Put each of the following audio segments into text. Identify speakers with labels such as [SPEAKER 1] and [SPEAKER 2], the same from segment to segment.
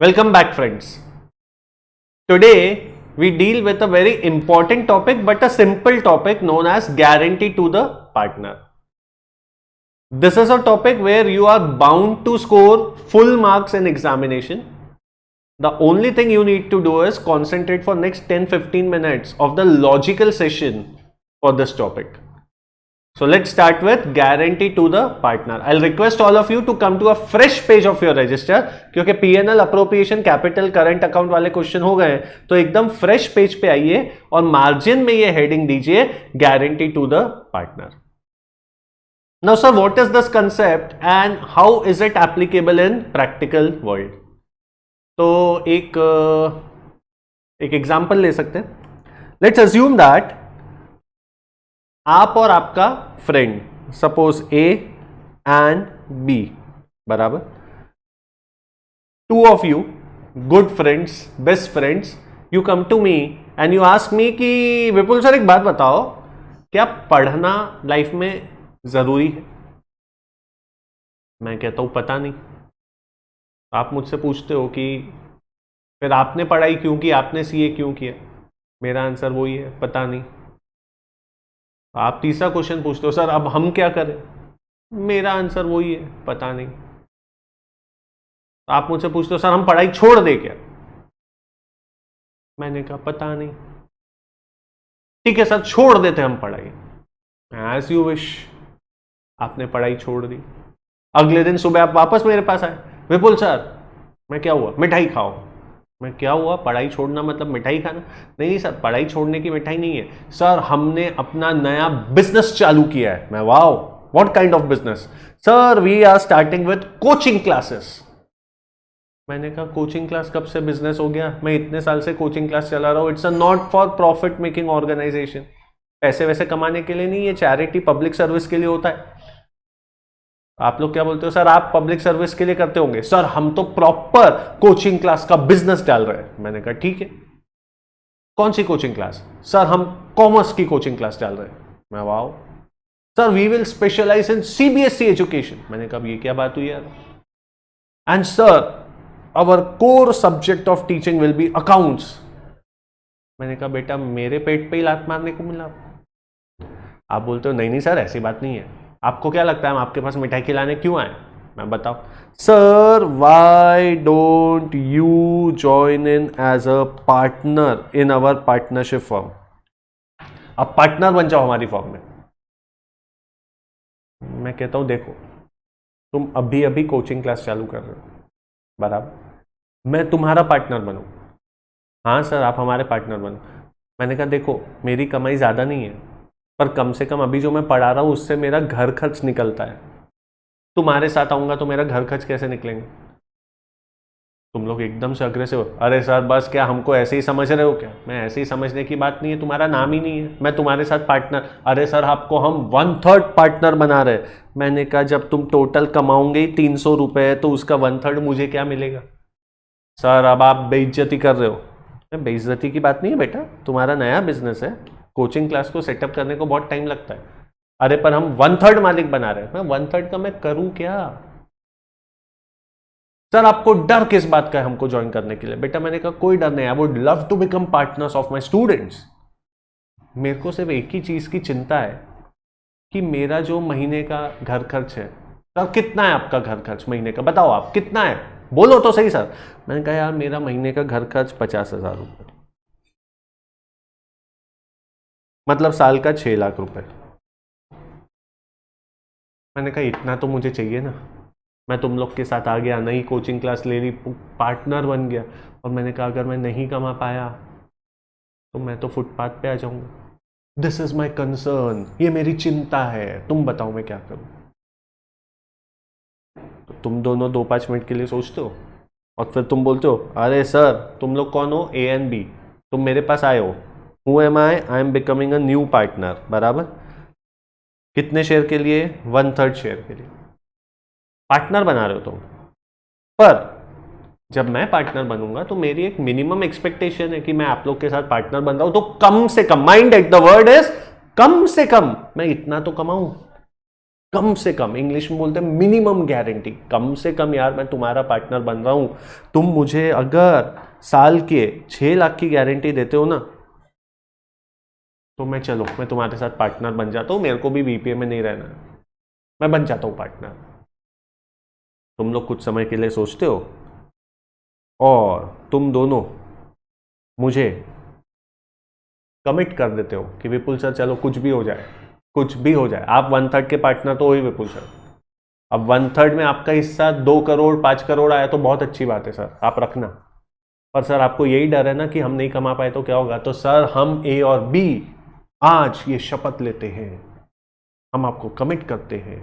[SPEAKER 1] Welcome back, friends. Today we deal with a very important topic, but a simple topic known as guarantee to the partner. This is a topic where you are bound to score full marks in examination. The only thing you need to do is concentrate for next 10-15 minutes of the logical session for this topic. So let's start with guarantee to the partner. I'll request all of you to come to a fresh page of your register, क्योंकि P&L, appropriation, capital, current account वाले question हो गए हैं, तो एकदम fresh page पे आइए और मार्जिन में ये हेडिंग दीजिए guarantee to the partner. Now sir, what is this concept and how is it applicable in practical world? तो एक एग्जांपल ले सकते हैं. लेट्स अज्यूम दैट आप और आपका friend, suppose A and B, बराबर, two of you good friends, best friends, you come to me and you ask me कि विपुल सर एक बात बताओ, क्या पढ़ना लाइफ में जरूरी है? मैं कहता हूं पता नहीं. आप मुझसे पूछते हो कि फिर आपने पढ़ाई क्यों की, आपने सीए क्यों किया? मेरा आंसर वही है, पता नहीं. आप तीसरा क्वेश्चन पूछते हो, सर अब हम क्या करें? मेरा आंसर वही है, पता नहीं. आप मुझसे पूछते हो, सर हम पढ़ाई छोड़ दे क्या? मैंने कहा पता नहीं. ठीक है सर, छोड़ देते हम पढ़ाई. As you wish. आपने पढ़ाई छोड़ दी. अगले दिन सुबह आप वापस मेरे पास आए, विपुल सर मैं क्या हुआ? मिठाई खाओ. मैं क्या हुआ? पढ़ाई छोड़ना मतलब मिठाई खाना? नहीं सर, पढ़ाई छोड़ने की मिठाई नहीं है सर, हमने अपना नया बिजनेस चालू किया है. मैं wow, what kind of business? Sir we are starting with coaching classes. मैंने कहा कोचिंग क्लास कब से बिजनेस हो गया? मैं इतने साल से कोचिंग क्लास चला रहा हूं. It's a not for profit making organisation. पैसे वैसे कमाने के लिए नहीं है, चैरिटी पब्लिक सर्विस के लिए होता है. आप लोग क्या बोलते हो? सर आप पब्लिक सर्विस के लिए करते होंगे. सर हम तो प्रॉपर कोचिंग क्लास का बिजनेस डाल रहे हैं. मैंने कहा ठीक है, कौन सी कोचिंग क्लास? सर हम कॉमर्स की कोचिंग क्लास डाल रहे हैं. मैं wow. Sir we will specialise in CBSE education. मैंने कहा ये क्या बात हुई यार? And sir our core subject of teaching will be accounts. मैंने कहा बेटा मेरे पेट पे ही लात मारने को मिला. आप बोलते हो नहीं नहीं सर ऐसी बात नहीं है. आपको क्या लगता है हम आपके पास मिठाई खिलाने क्यों आए? मैं बताओ. Sir why don't you join in as a partner in our partnership firm? अब पार्टनर बन जाओ हमारी फर्म में. मैं कहता हूं देखो, तुम अभी अभी कोचिंग क्लास चालू कर रहे हो, बराबर, मैं तुम्हारा पार्टनर बनूं? हाँ सर आप हमारे पार्टनर बनो. मैंने कहा देखो मेरी कमाई ज़्यादा नहीं है, पर कम से कम अभी जो मैं पढ़ा रहा हूँ उससे मेरा घर खर्च निकलता है. तुम्हारे साथ आऊँगा तो मेरा घर खर्च कैसे निकलेंगे? तुम लोग एकदम से अग्रेसिव हो. अरे सर बस क्या हमको ऐसे ही समझ रहे हो क्या? मैं ऐसे ही समझने की बात नहीं है, तुम्हारा नाम ही नहीं है, मैं तुम्हारे साथ पार्टनर. अरे सर आपको हम 1/3 पार्टनर बना रहे. मैंने कहा जब तुम टोटल कमाओगे ही 300 रुपये तो उसका 1/3 मुझे क्या मिलेगा? सर अब आप बेइज्जती कर रहे हो. बेइज्जती की बात नहीं है बेटा, तुम्हारा नया बिजनेस है, कोचिंग क्लास को सेटअप करने को बहुत टाइम लगता है. अरे पर हम 1/3 मालिक बना रहे हैं. मैं 1/3 का मैं करूं क्या? सर आपको डर किस बात का है हमको ज्वाइन करने के लिए? बेटा मैंने कहा कोई डर नहीं, I would love to become partners of my students. मेरे को सिर्फ एक ही चीज की चिंता है कि मेरा जो महीने का घर खर्च है. सर कितना है आपका घर खर्च महीने का? बताओ आप कितना है, बोलो तो सही सर. मैंने कहा यार मेरा महीने का घर खर्च 50,000 रुपये, मतलब साल का 6 लाख रुपए. मैंने कहा इतना तो मुझे चाहिए ना. मैं तुम लोग के साथ आ गया, नई कोचिंग क्लास ले ली, पार्टनर बन गया, और मैंने कहा अगर मैं नहीं कमा पाया तो मैं तो फुटपाथ पे आ जाऊंगा. दिस इज माई कंसर्न, ये मेरी चिंता है. तुम बताओ मैं क्या करूं? तो तुम दोनों 2-5 मिनट के लिए सोचते हो और फिर तुम बोलते हो अरे सर तुम लोग कौन हो? A and B. तुम मेरे पास आए हो. Who am I? I am becoming a new partner. बराबर. कितने शेयर के लिए? 1/3 शेयर के लिए. पार्टनर बना रहे हो तुम. पर जब मैं पार्टनर बनूंगा तो मेरी एक मिनिमम एक्सपेक्टेशन है कि मैं आप लोग के साथ पार्टनर बन रहा हूं तो कम से कम, mind at the word is कम से कम, मैं इतना तो कमाऊं. कम से कम, इंग्लिश में बोलते हैं मिनिमम गारंटी, कम से कम यार मैं तुम्हारा पार्टनर बन रहा हूं, तुम मुझे अगर साल के 6 लाख की गारंटी देते हो ना, तो मैं चलो मैं तुम्हारे साथ पार्टनर बन जाता हूं, मेरे को भी बीपीए में नहीं रहना, मैं बन जाता हूं पार्टनर। तुम लोग कुछ समय के लिए सोचते हो और तुम दोनों मुझे कमिट कर देते हो कि विपुल सर चलो कुछ भी हो जाए, कुछ भी हो जाए, आप 1/3 के पार्टनर तो हो ही विपुल सर। अब 1/3 में आपका हिस्सा 2 करोड़ 5 करोड़ आया तो बहुत अच्छी बात है सर, आप रखना। पर सर आपको यही डर है ना कि हम नहीं कमा पाए तो क्या होगा, तो सर हम ए और बी आज ये शपथ लेते हैं, हम आपको कमिट करते हैं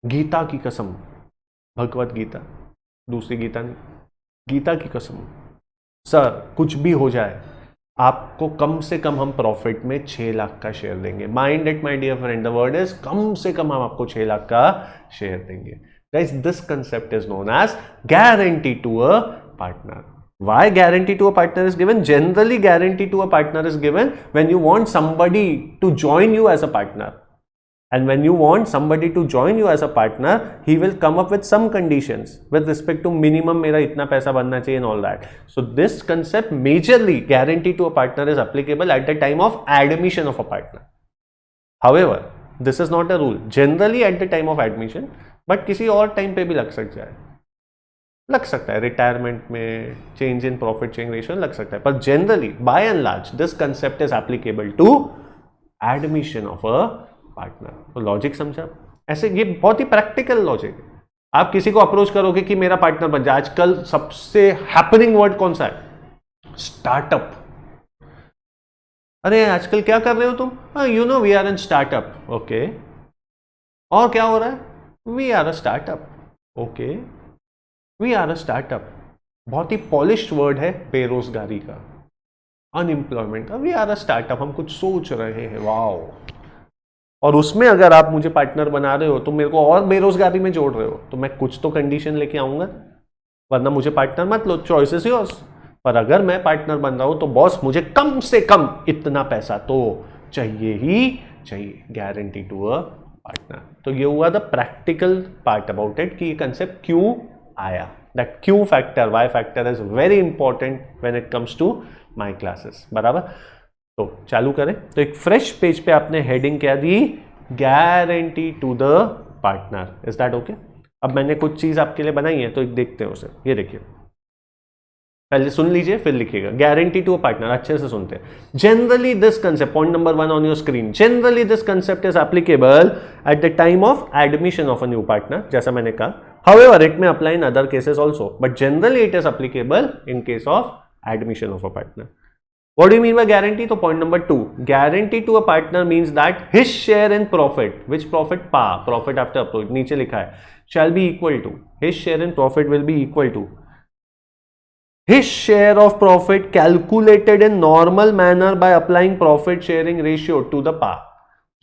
[SPEAKER 1] गीता की कसम, भगवत गीता, दूसरी गीता नहीं, गीता की कसम, सर कुछ भी हो जाए आपको कम से कम हम प्रॉफिट में 6 लाख का शेयर देंगे। Mind it my dear friend, the word is कम से कम हम आपको 6 लाख का शेयर देंगे। Guys this concept is known as guarantee to a partner. Why guarantee to a partner is given? Generally guarantee to a partner is given when you want somebody to join you as a partner, and when you want somebody to join you as a partner, he will come up with some conditions with respect to minimum मेरा इतना पैसा बनना चाहिए and all that. So this concept majorly guarantee to a partner is applicable at the time of admission of a partner. However, this is not a rule. Generally at the time of admission, but किसी और time पे भी लग सकता है, retirement में, change in profit sharing ratio लग सकता है, पर generally by and large this concept is applicable to admission of a partner. तो लॉजिक समझा? ऐसे ये बहुत ही प्रैक्टिकल लॉजिक है। आप किसी को अप्रोच करोगे कि मेरा पार्टनर बन जाए, आजकल सबसे हैपनिंग वर्ड कौन सा है? स्टार्टअप। अरे आजकल क्या कर रहे हो तुम? You know we are in startup. Okay, और क्या हो रहा है? We are a startup. Okay, we are a startup. बहुत ही पॉलिश्ड वर्ड है बेरोजगारी का, अनएम्प्लॉयमेंट का। वी आर अ स्टार्टअप, हम कुछ सोच रहे हैं, वाओ। और उसमें अगर आप मुझे पार्टनर बना रहे हो तो मेरे को और बेरोजगारी में जोड़ रहे हो, तो मैं कुछ तो कंडीशन लेके आऊंगा, वरना मुझे पार्टनर मत लो, चॉइस इज योर्स। पर अगर मैं पार्टनर बन रहा हूं तो बॉस मुझे कम से कम इतना पैसा तो चाहिए ही चाहिए, गारंटी टू अ पार्टनर। तो ये हुआ the practical part about it कि ये कंसेप्ट क्यों आया। That Q factor, Y factor is very important when it comes to my classes. बराबर? तो चालू करें। तो एक फ्रेश पेज पे आपने हेडिंग क्या दी? Guarantee to the partner. Is that okay? अब मैंने कुछ चीज आपके लिए बनाई है तो एक देखते हैं उसे। ये देखिए, पहले सुन लीजिए फिर लिखिएगा। गारंटी टू अ पार्टनर, अच्छे से सुनते हैं। Generally this concept, point number 1 on your screen, generally this concept is applicable at the time of admission of a new partner, जैसा मैंने कहा। However, it may apply in other cases also, but generally it is applicable in case of admission of a partner. What do you mean by guarantee? So point number 2, guarantee to a partner means that his share in profit, which profit? PA, profit after approach, नीचे लिखा है, shall be equal to, his share in profit will be equal to his share of profit calculated in normal manner by applying profit sharing ratio to the PA.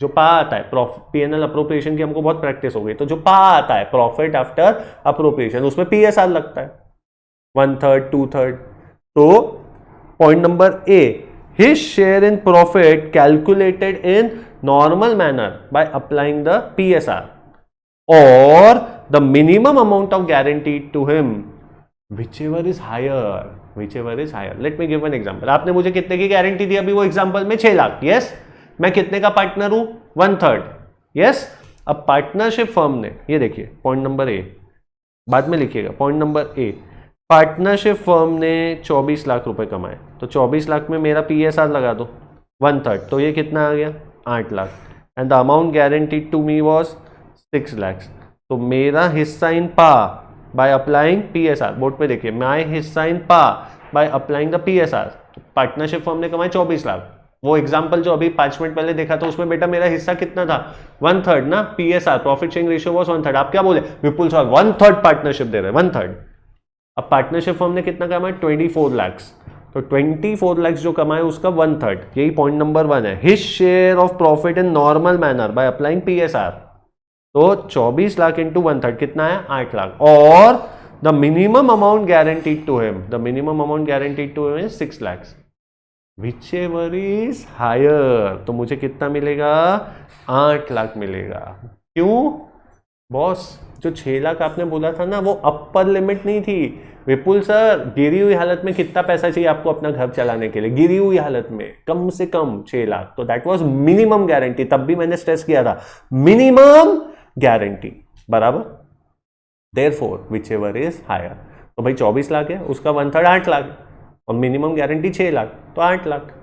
[SPEAKER 1] जो पा आता है, PNL appropriation की हमको बहुत प्रैक्टिस हो गई, तो जो पा आता है प्रॉफिट आफ्टर अप्रोप्रिएशन, उसमें पीएसआर लगता है 1/3 2/3। तो point number A, his share in profit calculated in normal manner by applying the PSR और the minimum amount of guarantee to him whichever is higher. Let me give an example. आपने मुझे कितने की guarantee दी अभी वो example में? 6 lakh. Yes, मैं कितने का पार्टनर हूं? 1/3। यस, अब पार्टनरशिप फर्म ने, ये देखिए पॉइंट नंबर ए, बाद में लिखिएगा, पॉइंट नंबर ए, पार्टनरशिप फर्म ने 24 लाख रुपए कमाए, तो 24 लाख में मेरा पीएसआर लगा दो 1/3, तो ये कितना आ गया? 8 lakh. And the amount guaranteed to me was 6 lakh. तो मेरा हिस्सा इन पा बाय अप्लाइंग पीएसआर, बोर्ड पे देखिए, माय हिस्सा इन पा bye applying the PSR, partnership firm ने कमाए 24 लाख। वो एग्जांपल जो अभी 5 मिनट पहले देखा था उसमें बेटा मेरा हिस्सा कितना था? 1/3 ना, PSR profit sharing ratio was 1/3। आप क्या बोले विपुल सर? 1/3 पार्टनरशिप दे रहे हैं, 1/3। अब पार्टनरशिप फर्म ने कितना कमाया? 24 लाख। तो 24 लाख जो कमाए उसका 1/3, यही पॉइंट नंबर 1 है। His share of profit in normal manner by applying PSR, तो 24 लाख इंटू 1/3 कितना है? 8 लाख। और the minimum amount guaranteed to him, the minimum amount guaranteed to him is 6 lakh. Whichever is higher, तो मुझे कितना मिलेगा? 8 लाख मिलेगा। क्यों बॉस? जो 6 लाख आपने बोला था ना, वो अपर लिमिट नहीं थी विपुल सर। गिरी हुई हालत में कितना पैसा चाहिए आपको अपना घर चलाने के लिए? गिरी हुई हालत में कम से कम 6 लाख, तो दैट वाज मिनिमम गारंटी। तब भी मैंने स्ट्रेस किया था मिनिमम गारंटी, बराबर। Therefore whichever is higher. तो भाई 24 लाख है, उसका 1/3 8 लाख, और मिनिमम गारंटी 6 लाख, तो 8 लाख।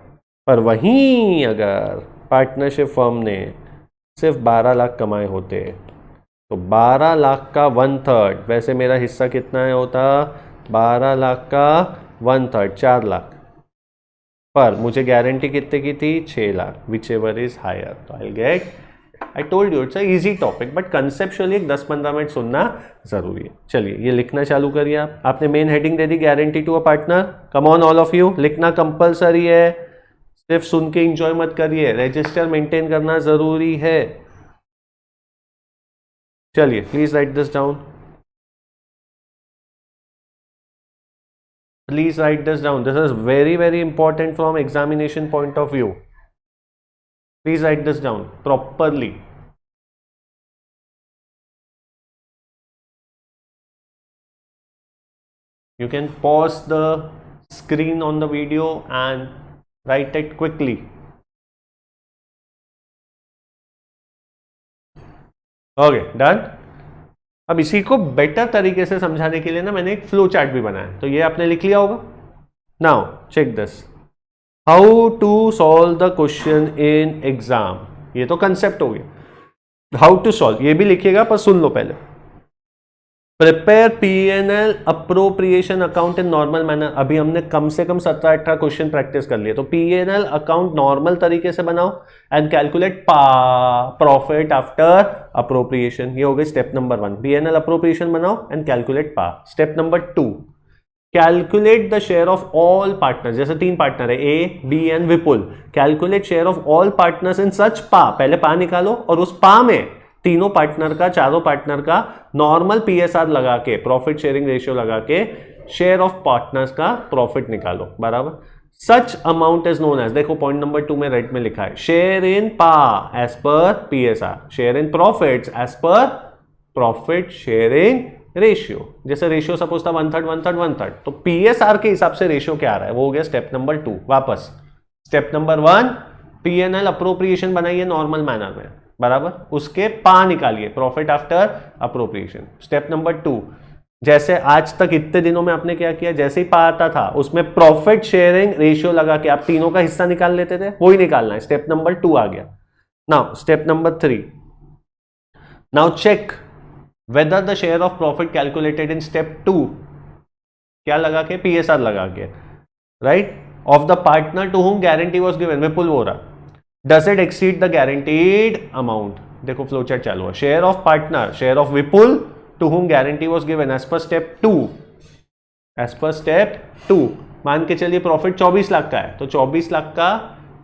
[SPEAKER 1] पर वहीं अगर पार्टनरशिप फर्म ने सिर्फ 12 लाख कमाए होते, तो 12 लाख का 1/3, वैसे मेरा हिस्सा कितना है होता? 12 लाख का 1/3 4 लाख, पर मुझे गारंटी कितने की थी? 6 lakh, whichever is higher. तो I get, I told you it's a easy topic, but conceptually 10-15 minute सुनना जरूरी है। चलिए ये लिखना चालू करिए आप। आपने मेन हेडिंग दे दी, guarantee to a partner. Come on all of you, लिखना कंपलसरी है, सिर्फ सुन के इंजॉय मत करिए, रजिस्टर मेंटेन करना जरूरी है। चलिए please right this down, please write this down. This is very very important from examination point of view. Please write this down properly. You can pause the screen on the video and write it quickly. Okay, done. अब इसी को better तरीके से समझाने के लिए ना मैंने एक फ्लो चार्ट भी बनाया, तो ये आपने लिख लिया होगा। Now check this, how to solve the question in exam. ये तो कंसेप्ट हो गया, हाउ टू सॉल्व ये भी लिखिएगा, पर सुन लो पहले। Prepare PNL appropriation account in normal manner. अभी हमने कम से कम 17-18 क्वेश्चन प्रैक्टिस कर लिए, तो पीएनएल अकाउंट नॉर्मल तरीके से बनाओ and calculate profit after appropriation. ये हो गई स्टेप नंबर 1, पीएनएल अप्रोप्रिएशन बनाओ and calculate PA. Step number 2, calculate the share of all partner. जैसे 3 पार्टनर है, A B and Vipul, calculate share of all partners in such PA. पहले पा निकालो और उस पा में तीनों पार्टनर का, चारों पार्टनर का नॉर्मल पीएसआर लगा के, प्रॉफिट शेयरिंग रेशियो लगा के शेयर ऑफ पार्टनर्स का प्रॉफिट निकालो, बराबर। Such amount is known as, देखो पॉइंट नंबर 2 में रेड में लिखा है, शेयर इन पा as per PSR, share in profits as per profit sharing ratio. जैसे रेशियो सपोज था 1/3 1/3 1/3, तो पीएसआर के हिसाब से रेशियो क्या आ रहा है, वो हो गया स्टेप नंबर 2। वापस स्टेप नंबर 1, पीएनएल अप्रोप्रिएशन बनाइए नॉर्मल मैनर में, बराबर। उसके पा निकालिए, profit after appropriation. Step number 2, जैसे आज तक इतने दिनों में आपने क्या किया, जैसे ही पा आता था उसमें प्रॉफिट शेयरिंग रेशियो लगा के आप तीनों का हिस्सा निकाल लेते थे, वही निकालना है। स्टेप नंबर 2 आ गया। Now step number 3, now check whether the share of profit calculated in step 2, क्या लगा के, पीएसआर लगा के, right, of the partner to whom guarantee was given, Vipul Bora, does it exceed the guaranteed amount. देखो flow chart चालू है, share of partner, share of Vipul to whom guarantee was given as per step 2, as per step 2। मान के चलिए profit 24 lakh का है, तो 24 लाख का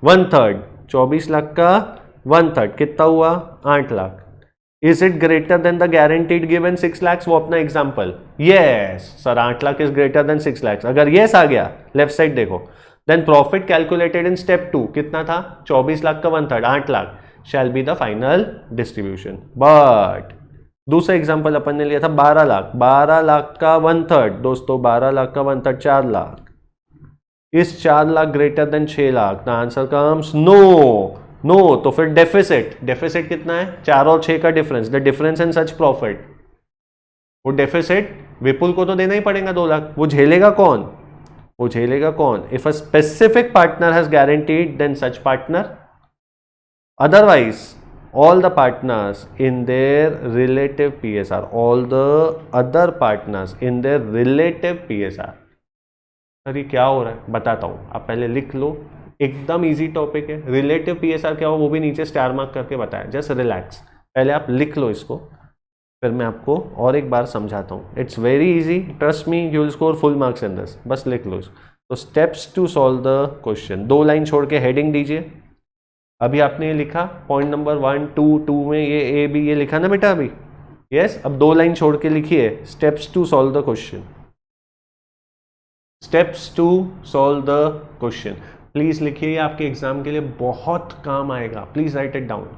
[SPEAKER 1] 1/3, 24 लाख का 1/3 कितना हुआ, 8 lakh. Is it greater than the guaranteed given 6 lakh, वो अपना example, yes sir 8 lakh is greater than 6 lakh. अगर यस आ गया, लेफ्ट साइड देखो, then profit calculated in step 2 कितना था, 24 लाख का 1/3 8 lakh, shall be the final distribution. But दूसरा एग्जाम्पल अपन ने लिया था 12 लाख, 12 लाख का 1/3 दोस्तों, 12 लाख का 1/3 4 लाख, इस 4 lakh greater than 6 lakh, the answer comes no. No तो फिर डेफिसिट, डेफिसिट कितना है, 4 और 6 का difference, the difference in such profit. वो डेफिसिट विपुल को तो देना ही पड़ेगा 2 लाख, वो झेलेगा कौन, वो झेलेगा कौन, if a specific partner has guaranteed then such partner, otherwise all the partners in their relative PSR, all the other partners in their relative PSR। Sir ये क्या हो रहा है, बताता हूँ, आप पहले लिख लो, एकदम इजी टॉपिक है। रिलेटिव PSR क्या हो वो भी नीचे स्टार मार्क करके बताया, जस्ट रिलैक्स, पहले आप लिख लो इसको, फिर मैं आपको और एक बार समझाता हूँ। It's very easy, trust me, you will score full marks in this, बस लिख लो इसको। तो steps to solve the question, 2 line छोड़ के हेडिंग दीजिए। अभी आपने ये लिखा पॉइंट नंबर 1 2 2 में ये ए बी ये लिखा ना बेटा अभी, यस। अब 2 लाइन छोड़ के लिखिए steps to solve the question, steps to solve the question. Please लिखिए, आपके एग्जाम के लिए बहुत काम आएगा, please write it down.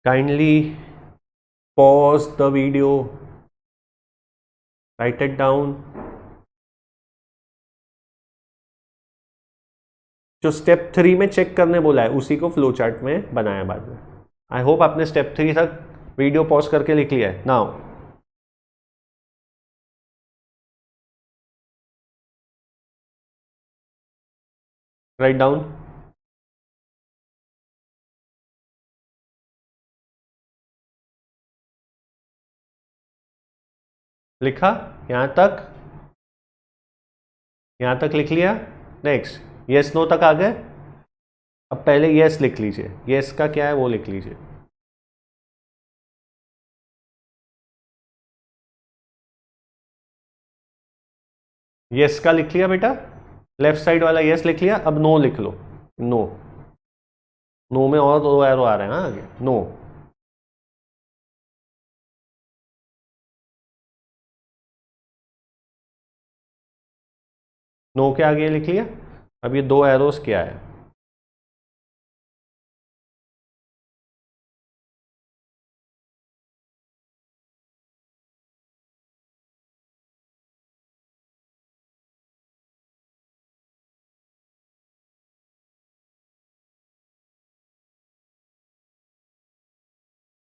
[SPEAKER 1] Kindly pause the video, write it down. जो स्टेप 3 में चेक करने बोला है उसी को फ्लो चार्ट में बनाया बाद में. आई होप आपने स्टेप 3 तक वीडियो पॉज करके लिख लिया है. Now write down. लिखा यहां तक लिख लिया. नेक्स्ट यस नो तक आ गए. अब पहले यस लिख लीजिए. यस का क्या है वो लिख लीजिए. यस का लिख लिया बेटा. लेफ्ट साइड वाला यस लिख लिया. अब नो लिख लो. नो. नो में और 2 एरो आ रहे हैं. हाँ आगे नो. नो के आगे लिख लिया. अब ये 2 एरोस क्या है.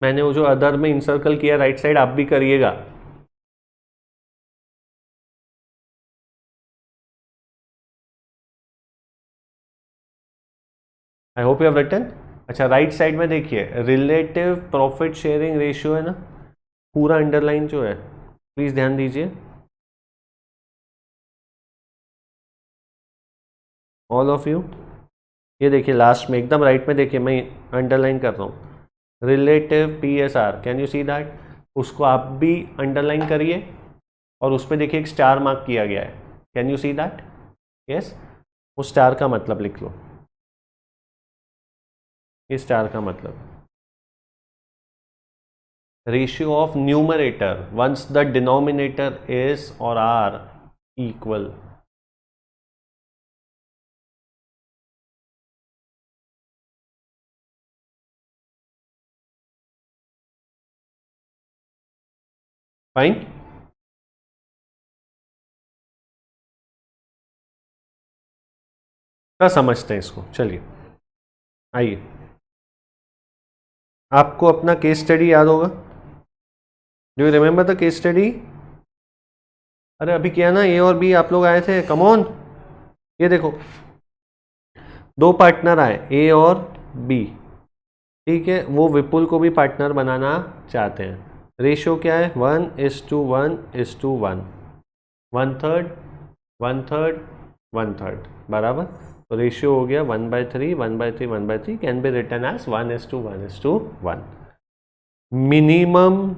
[SPEAKER 1] मैंने वो जो अदर में इंसर्कल किया राइट साइड आप भी करिएगा. I hope you have written. अच्छा राइट साइड में देखिए रिलेटिव प्रॉफिट शेयरिंग रेशियो है ना. पूरा अंडरलाइन जो है प्लीज ध्यान दीजिए. ऑल ऑफ यू ये देखिए लास्ट में एकदम राइट में देखिए मैं अंडरलाइन कर रहा हूँ relative PSR. Can you see that. उसको आप भी अंडरलाइन करिए और उस पर देखिए एक स्टार मार्क किया गया है. Can you see that. Yes. उस स्टार का मतलब लिख लो. इस स्टार का मतलब ratio of numerator once the denominator is और आर इक्वल. फाइन. क्या समझते हैं इसको. चलिए आइए. आपको अपना केस स्टडी याद होगा. Do you remember the case study. अरे अभी किया ना. ए और बी आप लोग आए थे. Come on. ये देखो 2 पार्टनर आए ए और बी. ठीक है. वो विपुल को भी पार्टनर बनाना चाहते हैं. रेशियो क्या है 1:1:1. 1/3 1/3 1/3 बराबर. तो रेशियो हो गया 1/3 1/3 1/3. Can be written as 1:1:1. Minimum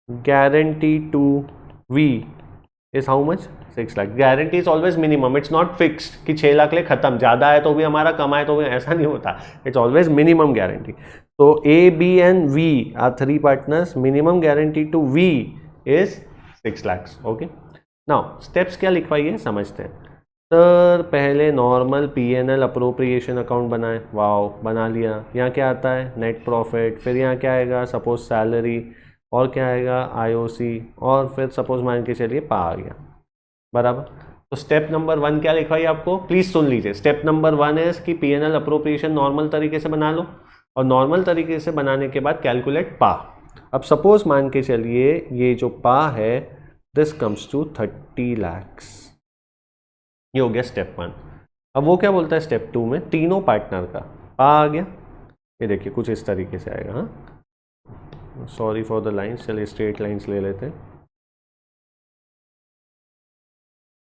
[SPEAKER 1] guarantee to V is how much. 6 lakh. Guarantee is always minimum. It's not fixed कि 6 लाख ले खत्म. ज़्यादा है तो भी हमारा, कम आए तो भी, ऐसा नहीं होता. It's always minimum guarantee. तो A, B and V are 3 partners. Minimum guarantee to V is 6 lakhs. Okay. Now steps क्या लिखवाइए समझते हैं. सर पहले नॉर्मल P&L अप्रोप्रिएशन अकाउंट बनाए. वाओ बना लिया. यहाँ क्या आता है नेट प्रॉफिट. फिर यहाँ क्या आएगा सपोज सैलरी. और क्या आएगा IOC. और फिर सपोज मान के चलिए पा आ गया. बराबर. तो स्टेप नंबर 1 क्या लिखवाइए आपको. प्लीज सुन लीजिए. स्टेप नंबर 1 इज कि P&L अप्रोप्रिएशन नॉर्मल तरीके से बना लो. और नॉर्मल तरीके से बनाने के बाद कैलकुलेट पा. अब सपोज मान के चलिए ये जो पा है दिस कम्स टू 30 lakhs. ये हो गया स्टेप 1. अब वो क्या बोलता है स्टेप 2 में तीनों पार्टनर का पा आ गया. ये देखिए कुछ इस तरीके से आएगा. हाँ सॉरी फॉर द लाइन्स. चलिए स्ट्रेट लाइन्स ले लेते हैं.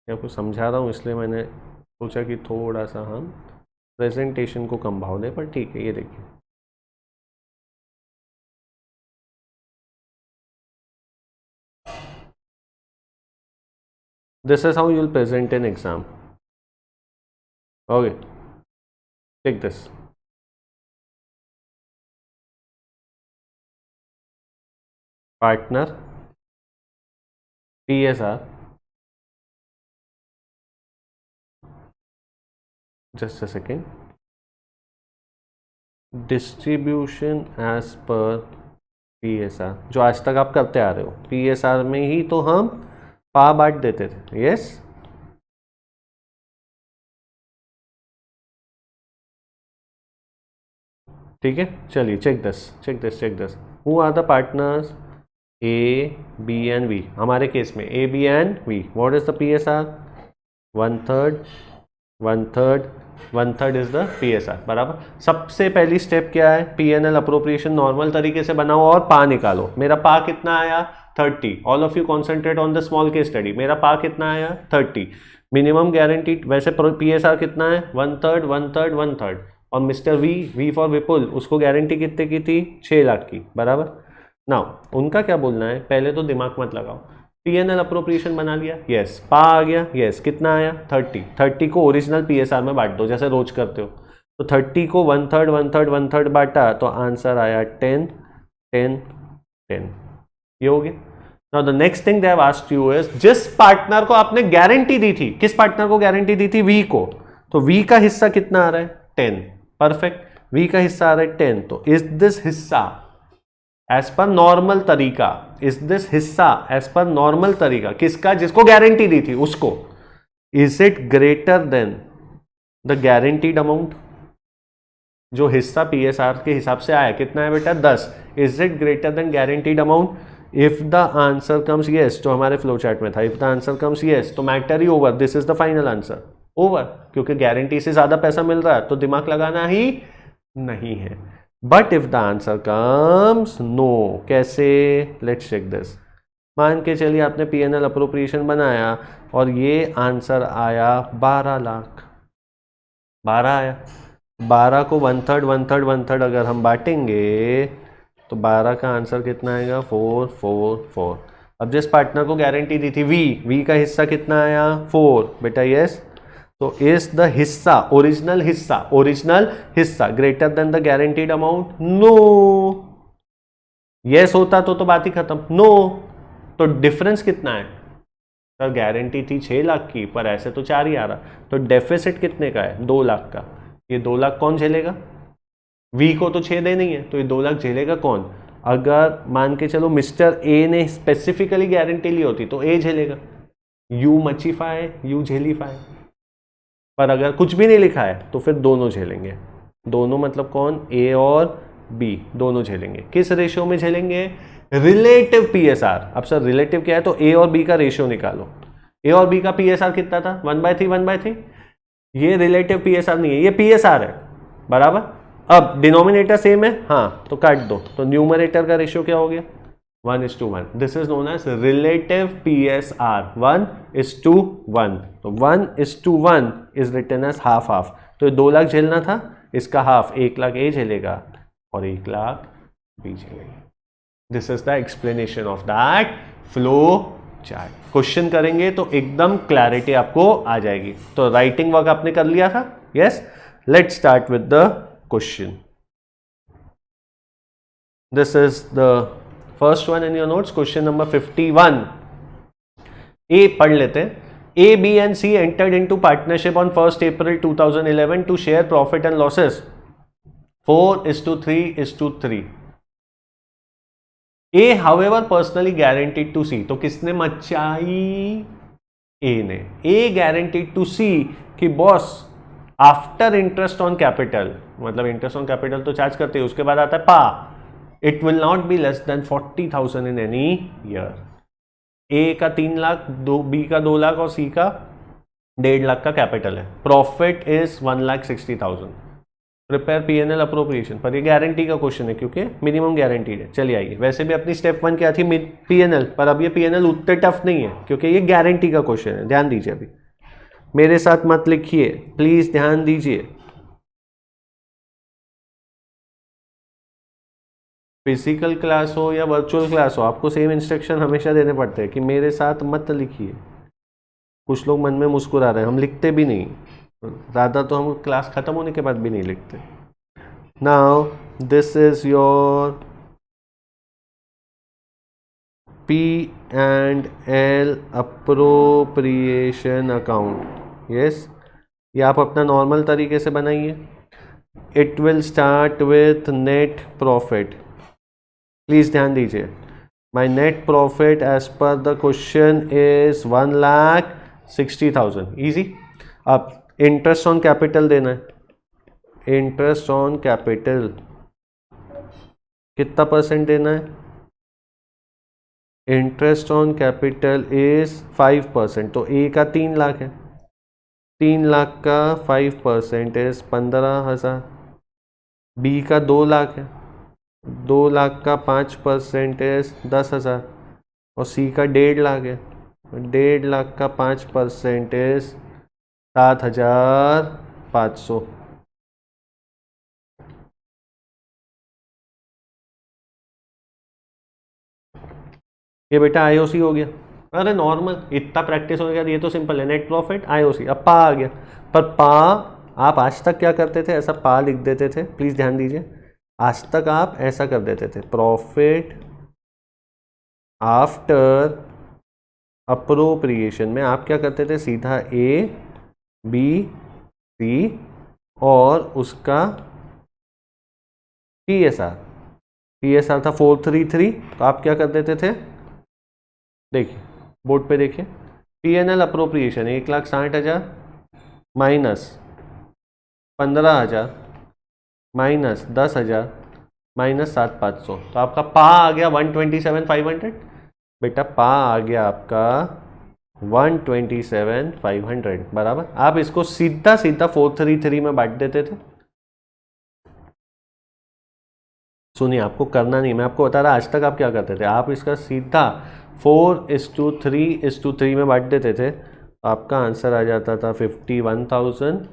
[SPEAKER 1] मैं आपको समझा रहा हूँ इसलिए मैंने सोचा कि थोड़ा सा हम प्रेजेंटेशन को कम भाव दें. पर ठीक है. ये देखिए this is how you will present in exam. Okay take this. Partner PSR. Just a second. Distribution as per PSR, जो आज तक आप करते आ रहे हो, PSR में ही तो हम पा बांट देते थे। यस, ठीक है, चलिए check this who are the partners A, B and V। हमारे केस में A, B and V। What is the PSR? 1/3 1/3 1/3 is the PSR। बराबर। सबसे पहली स्टेप क्या है? PNL अप्रोप्रिएशन नॉर्मल तरीके से बनाओ और पा निकालो। मेरा पा कितना आया? 30। All of you concentrate on the small case study. मेरा पा कितना आया? 30। मिनिमम गारंटीड, वैसे PSR कितना है? 1/3 1/3 1/3। और मिस्टर वी फॉर विपुल, उसको गारंटी कितने की थी? 6 लाख की। बराबर। नाउ उनका क्या बोलना है? पहले तो दिमाग मत लगाओ। PNL अप्रोप्रिएशन बना लिया, यस। पा आ गया, यस। कितना आया? 30। 30 को ओरिजिनल PSR में बांट दो, जैसे रोज करते हो। तो 30 को 1/3 1/3 1/3 बांटा तो आंसर आया 10 10 10। ये हो गया। Now the next thing they have asked you is, जिस पार्टनर को आपने गारंटी दी थी, किस पार्टनर को गारंटी दी थी? वी को। तो वी का हिस्सा कितना आ रहा है? 10। परफेक्ट। वी का हिस्सा आ रहा है 10। तो इज दिस हिस्सा एज पर नॉर्मल तरीका, इज दिस हिस्सा एज पर नॉर्मल तरीका किसका? जिसको गारंटी दी थी उसको। Is it greater than the guaranteed amount? जो हिस्सा PSR के हिसाब से आया कितना है बेटा? 10। Is it greater than guaranteed amount? If the answer comes yes, जो हमारे फ्लो चार्ट में था, if the answer comes yes, तो मैटर ही over. This is the final answer. Over. क्योंकि गारंटी से ज्यादा पैसा मिल रहा है तो दिमाग लगाना ही नहीं है। But if the answer comes no, कैसे? Let's check this. मान के चलिए आपने PNL अप्रोप्रिएशन बनाया और ये आंसर आया 12 लाख। 12 आया। 12 को 1/3 1/3 1/3 अगर हम बांटेंगे तो 12 का आंसर कितना आएगा? 4 4 4। अब जिस पार्टनर को गारंटी दी थी वी का हिस्सा कितना आया? 4 बेटा। यस। तो इज द हिस्सा, ओरिजिनल हिस्सा greater than the guaranteed amount? No. Yes होता तो बात ही खत्म। नो। तो डिफरेंस कितना है? सर गारंटी थी 6 लाख की, पर ऐसे तो 4 ही आ रहा। तो डेफिसिट कितने का है? 2 लाख का। ये 2 लाख कौन झेलेगा? वी को तो 6 दे नहीं है, तो ये 2 लाख झेलेगा कौन? अगर मान के चलो मिस्टर ए ने स्पेसिफिकली गारंटी ली होती तो ए झेलेगा। You मचीफाए, you झेलीफाए। पर अगर कुछ भी नहीं लिखा है तो फिर दोनों झेलेंगे। दोनों मतलब कौन? ए और बी दोनों झेलेंगे। किस रेशियो में झेलेंगे? Relative PSR। अब सर रिलेटिव क्या है? तो ए और बी का रेशियो निकालो। ए और बी का PSR कितना था? 1/3 1/3। ये रिलेटिव PSR नहीं है, ये PSR है। बराबर। अब डिनोमिनेटर सेम है, हाँ, तो काट दो। तो न्यूमरेटर का रेशियो क्या हो गया? 1:1। This is known as relative PSR। 1:1। तो 1:1 is written as half half. तो 2 लाख झेलना था, इसका हाफ 1 लाख ए झेलेगा और 1 लाख बी झेलेगा। This is the explanation of that flow chart. Question करेंगे तो एकदम क्लैरिटी आपको आ जाएगी। तो राइटिंग वर्क आपने कर लिया था? Yes. Let's start with the question. This is the first one in your notes, question number 51। ए पढ़ लेते हैं। A, B and C entered into partnership on 1st April 2011 to share profit and losses 4:3:3. A, however, personally guaranteed to C. तो किसने मचाई? A ने। A guaranteed to C कि बॉस after interest on capital, मतलब इंटरेस्ट ऑन कैपिटल तो charge करते हैं, उसके बाद आता है PA, it will not be less than 40,000 in any year. A का 3 लाख, बी का 2 लाख और सी का 1.5 लाख का कैपिटल है। Profit is 1,60,000। Prepare PNL appropriation. पर ये गारंटी का क्वेश्चन है क्योंकि मिनिमम गारंटीड है। चलिए आइए। वैसे भी अपनी स्टेप 1 क्या थी? PNL। पर अब ये PNL उतने टफ नहीं है क्योंकि ये गारंटी का क्वेश्चन है। ध्यान दीजिए, अभी मेरे साथ मत लिखिए प्लीज, ध्यान दीजिए। फिजिकल क्लास हो या वर्चुअल क्लास हो, आपको सेम इंस्ट्रक्शन हमेशा देने पड़ते हैं कि मेरे साथ मत लिखिए। कुछ लोग मन में मुस्कुरा रहे हैं, हम लिखते भी नहीं, ज़्यादा तो हम क्लास खत्म होने के बाद भी नहीं लिखते। Now this is your P&L appropriation account. Yes, ये आप अपना नॉर्मल तरीके से बनाइए। It will start with net profit. Please ध्यान दीजिए, my net profit as per the question is 1,60,000। Easy. अब इंटरेस्ट ऑन कैपिटल देना है, इंटरेस्ट ऑन कैपिटल कितना परसेंट देना है? इंटरेस्ट ऑन कैपिटल इज 5%, तो ए का 3 लाख है, 3 लाख का 5% इज 15,000। बी का 2 लाख है, 2 लाख का 5% इज 10,000। और सी का 1.5 लाख है, 1.5 लाख का 5% इज 7,500। ये बेटा आईओसी हो गया। अरे नॉर्मल, इतना प्रैक्टिस हो गया, ये तो सिंपल है, नेट प्रॉफिट आईओसी। अब पा आ गया, पर पा आप आज तक क्या करते थे, ऐसा पा लिख देते थे। प्लीज ध्यान दीजिए, आज तक आप ऐसा कर देते थे, प्रॉफिट आफ्टर अप्रोप्रिएशन में आप क्या करते थे, सीधा ए बी सी और उसका पीएसआर। पीएसआर था 433, तो आप क्या कर देते थे, देखिए बोर्ड पे देखिए, PNL appropriation 1,60,000 minus 15,000 minus 10,000 minus 7,500, तो आपका पा आ गया 127,500। बेटा पा आ गया आपका 127,500 बराबर। आप इसको सीधा सीधा 433 में बांट देते थे। सुनिए, आपको करना नहीं, मैं आपको बता रहा आज तक आप क्या करते थे, आप इसका सीधा 4:3:3 में बांट देते थे, आपका आंसर आ जाता था 51,000,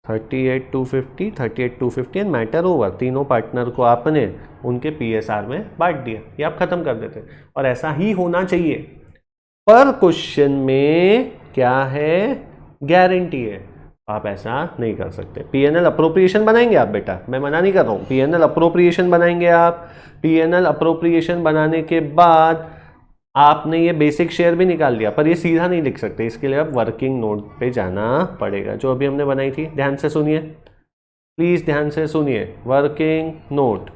[SPEAKER 1] 38,250, 38,250 एंड मैटर ओवर। तीनों पार्टनर को आपने उनके पीएसआर में बांट दिया, ये आप खत्म कर देते। और ऐसा ही होना चाहिए, पर क्वेश्चन में क्या है, गारंटी है, आप ऐसा नहीं कर सकते। पीएनएल अप्रोप्रिएशन बनाएंगे आप, बेटा मैं मना नहीं कर रहा हूं, पीएनएल अप्रोप्रिएशन बनाएंगे आप। पीएनएल अप्रोप्रिएशन बनाने के बाद आपने ये बेसिक शेयर भी निकाल दिया, पर ये सीधा नहीं लिख सकते, इसके लिए आप वर्किंग नोट पे जाना पड़ेगा, जो अभी हमने बनाई थी। ध्यान से सुनिए, प्लीज ध्यान से सुनिए, working note.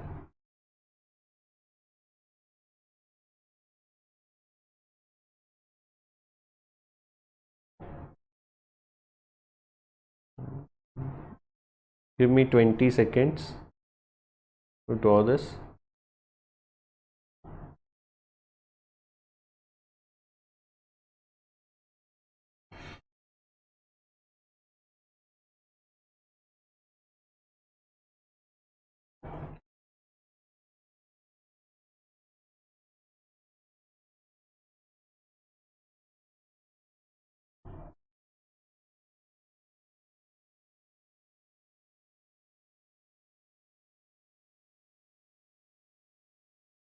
[SPEAKER 1] Give me 20 seconds to draw this.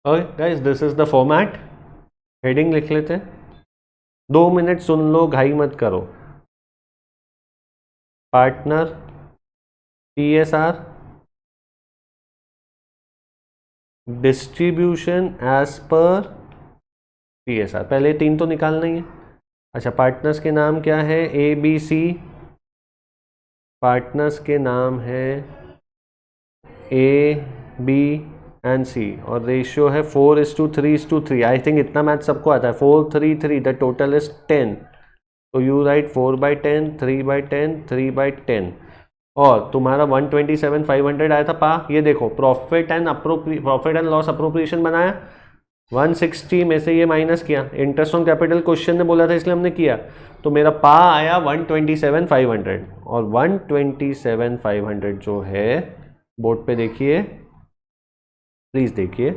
[SPEAKER 1] Okay guys, this is the format. Heading लिख लेते हैं, 2 मिनट सुन लो, घाई मत करो। Partner, PSR, distribution as per PSR. पहले 3 तो निकालना ही है। अच्छा, पार्टनर्स के नाम क्या है, ए बी सी। पार्टनर्स के नाम है ए बी एंड सी, और रेशियो है 4:3:3। आई थिंक इतना मैथ सबको आता है, 4:3:3, द टोटल इज 10। तो यू राइट 4/10, 3/10, 3/10, और तुम्हारा 127,500 आया था पा। ये देखो, प्रॉफिट एंड लॉस अप्रोप्रिएशन बनाया, 160 में से ये माइनस किया, इंटरेस्ट ऑन कैपिटल क्वेश्चन ने बोला था इसलिए हमने किया, तो मेरा पा आया 127,500। और 127,500 जो है, बोर्ड पे देखिए, प्लीज देखिए,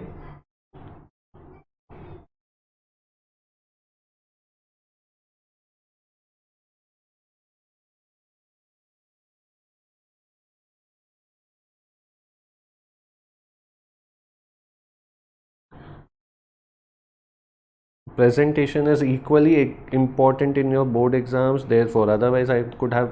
[SPEAKER 1] presentation is equally important in your board exams, therefore otherwise I could have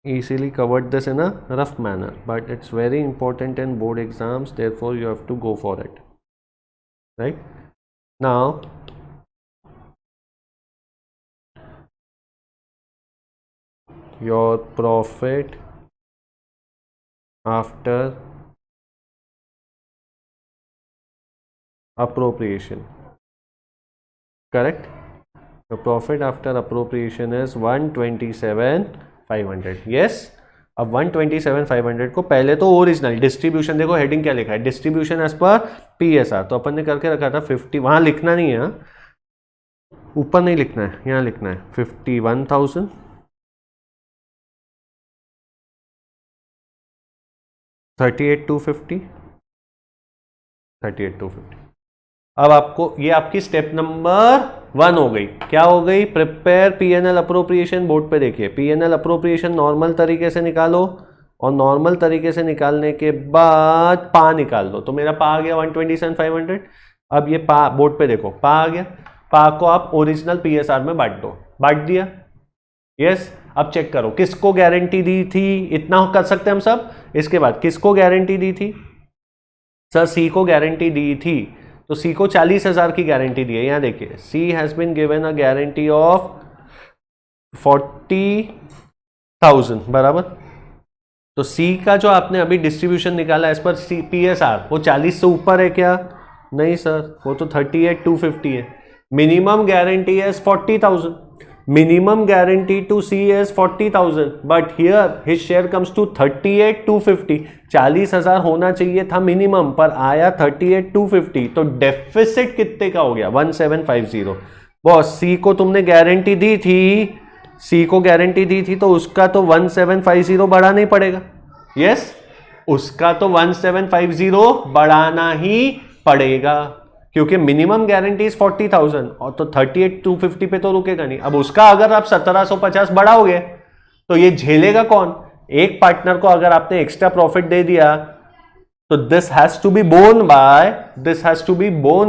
[SPEAKER 1] easily covered this in a rough manner, but it's very important in board exams, therefore you have to go for it. Right now, your profit after appropriation, correct? The profit after appropriation is 127,500. yes. अब 127,500 को पहले तो original distribution, देखो heading क्या लिखा है, distribution as per PSR, तो अपन ने करके रखा था 50, वहां लिखना नहीं है, ऊपर नहीं लिखना है, यहाँ लिखना है 51,000 38,250 38,250। अब आपको ये आपकी स्टेप नंबर 1 हो गई। क्या हो गई? Prepare PNL appropriation. बोर्ड पे देखिए, PNL अप्रोप्रिएशन नॉर्मल तरीके से निकालो, और नॉर्मल तरीके से निकालने के बाद पा निकाल दो। तो मेरा पा आ गया 127,500। अब ये पा बोर्ड पे देखो, पा आ गया। पा को आप ओरिजिनल PSR में बांट दो, बांट दिया, यस। अब चेक करो किसको गारंटी दी थी, इतना कर सकते हैं हम सब। इसके बाद किसको गारंटी दी थी? सर सी को गारंटी दी थी, तो सी को 40,000 की गारंटी दी है। यहां देखिए, C has been given a guarantee of 40,000, बराबर। तो सी का जो आपने अभी डिस्ट्रीब्यूशन निकाला एज पर PSR, वो 40 से ऊपर है क्या? नहीं सर, वो तो 38,250 है। Minimum guarantee is 40,000. Minimum guarantee to C is 40,000, but here his share comes to 38,250. 40,000 होना चाहिए था मिनिमम, पर आया 38,250, तो डेफिसिट कितने का हो गया? 1750। बॉस सी को तुमने गारंटी दी थी, सी को गारंटी दी थी, तो उसका तो 1750 बढ़ाना ही पड़ेगा। यस, उसका तो 1750 बढ़ाना ही पड़ेगा, क्योंकि मिनिमम गारंटी इज 40,000, और तो 38,250 पे तो रुकेगा नहीं। अब उसका अगर आप 1750 बढ़ाओगे तो ये झेलेगा कौन? एक पार्टनर को अगर आपने एक्स्ट्रा प्रॉफिट दे दिया तो this has to be borne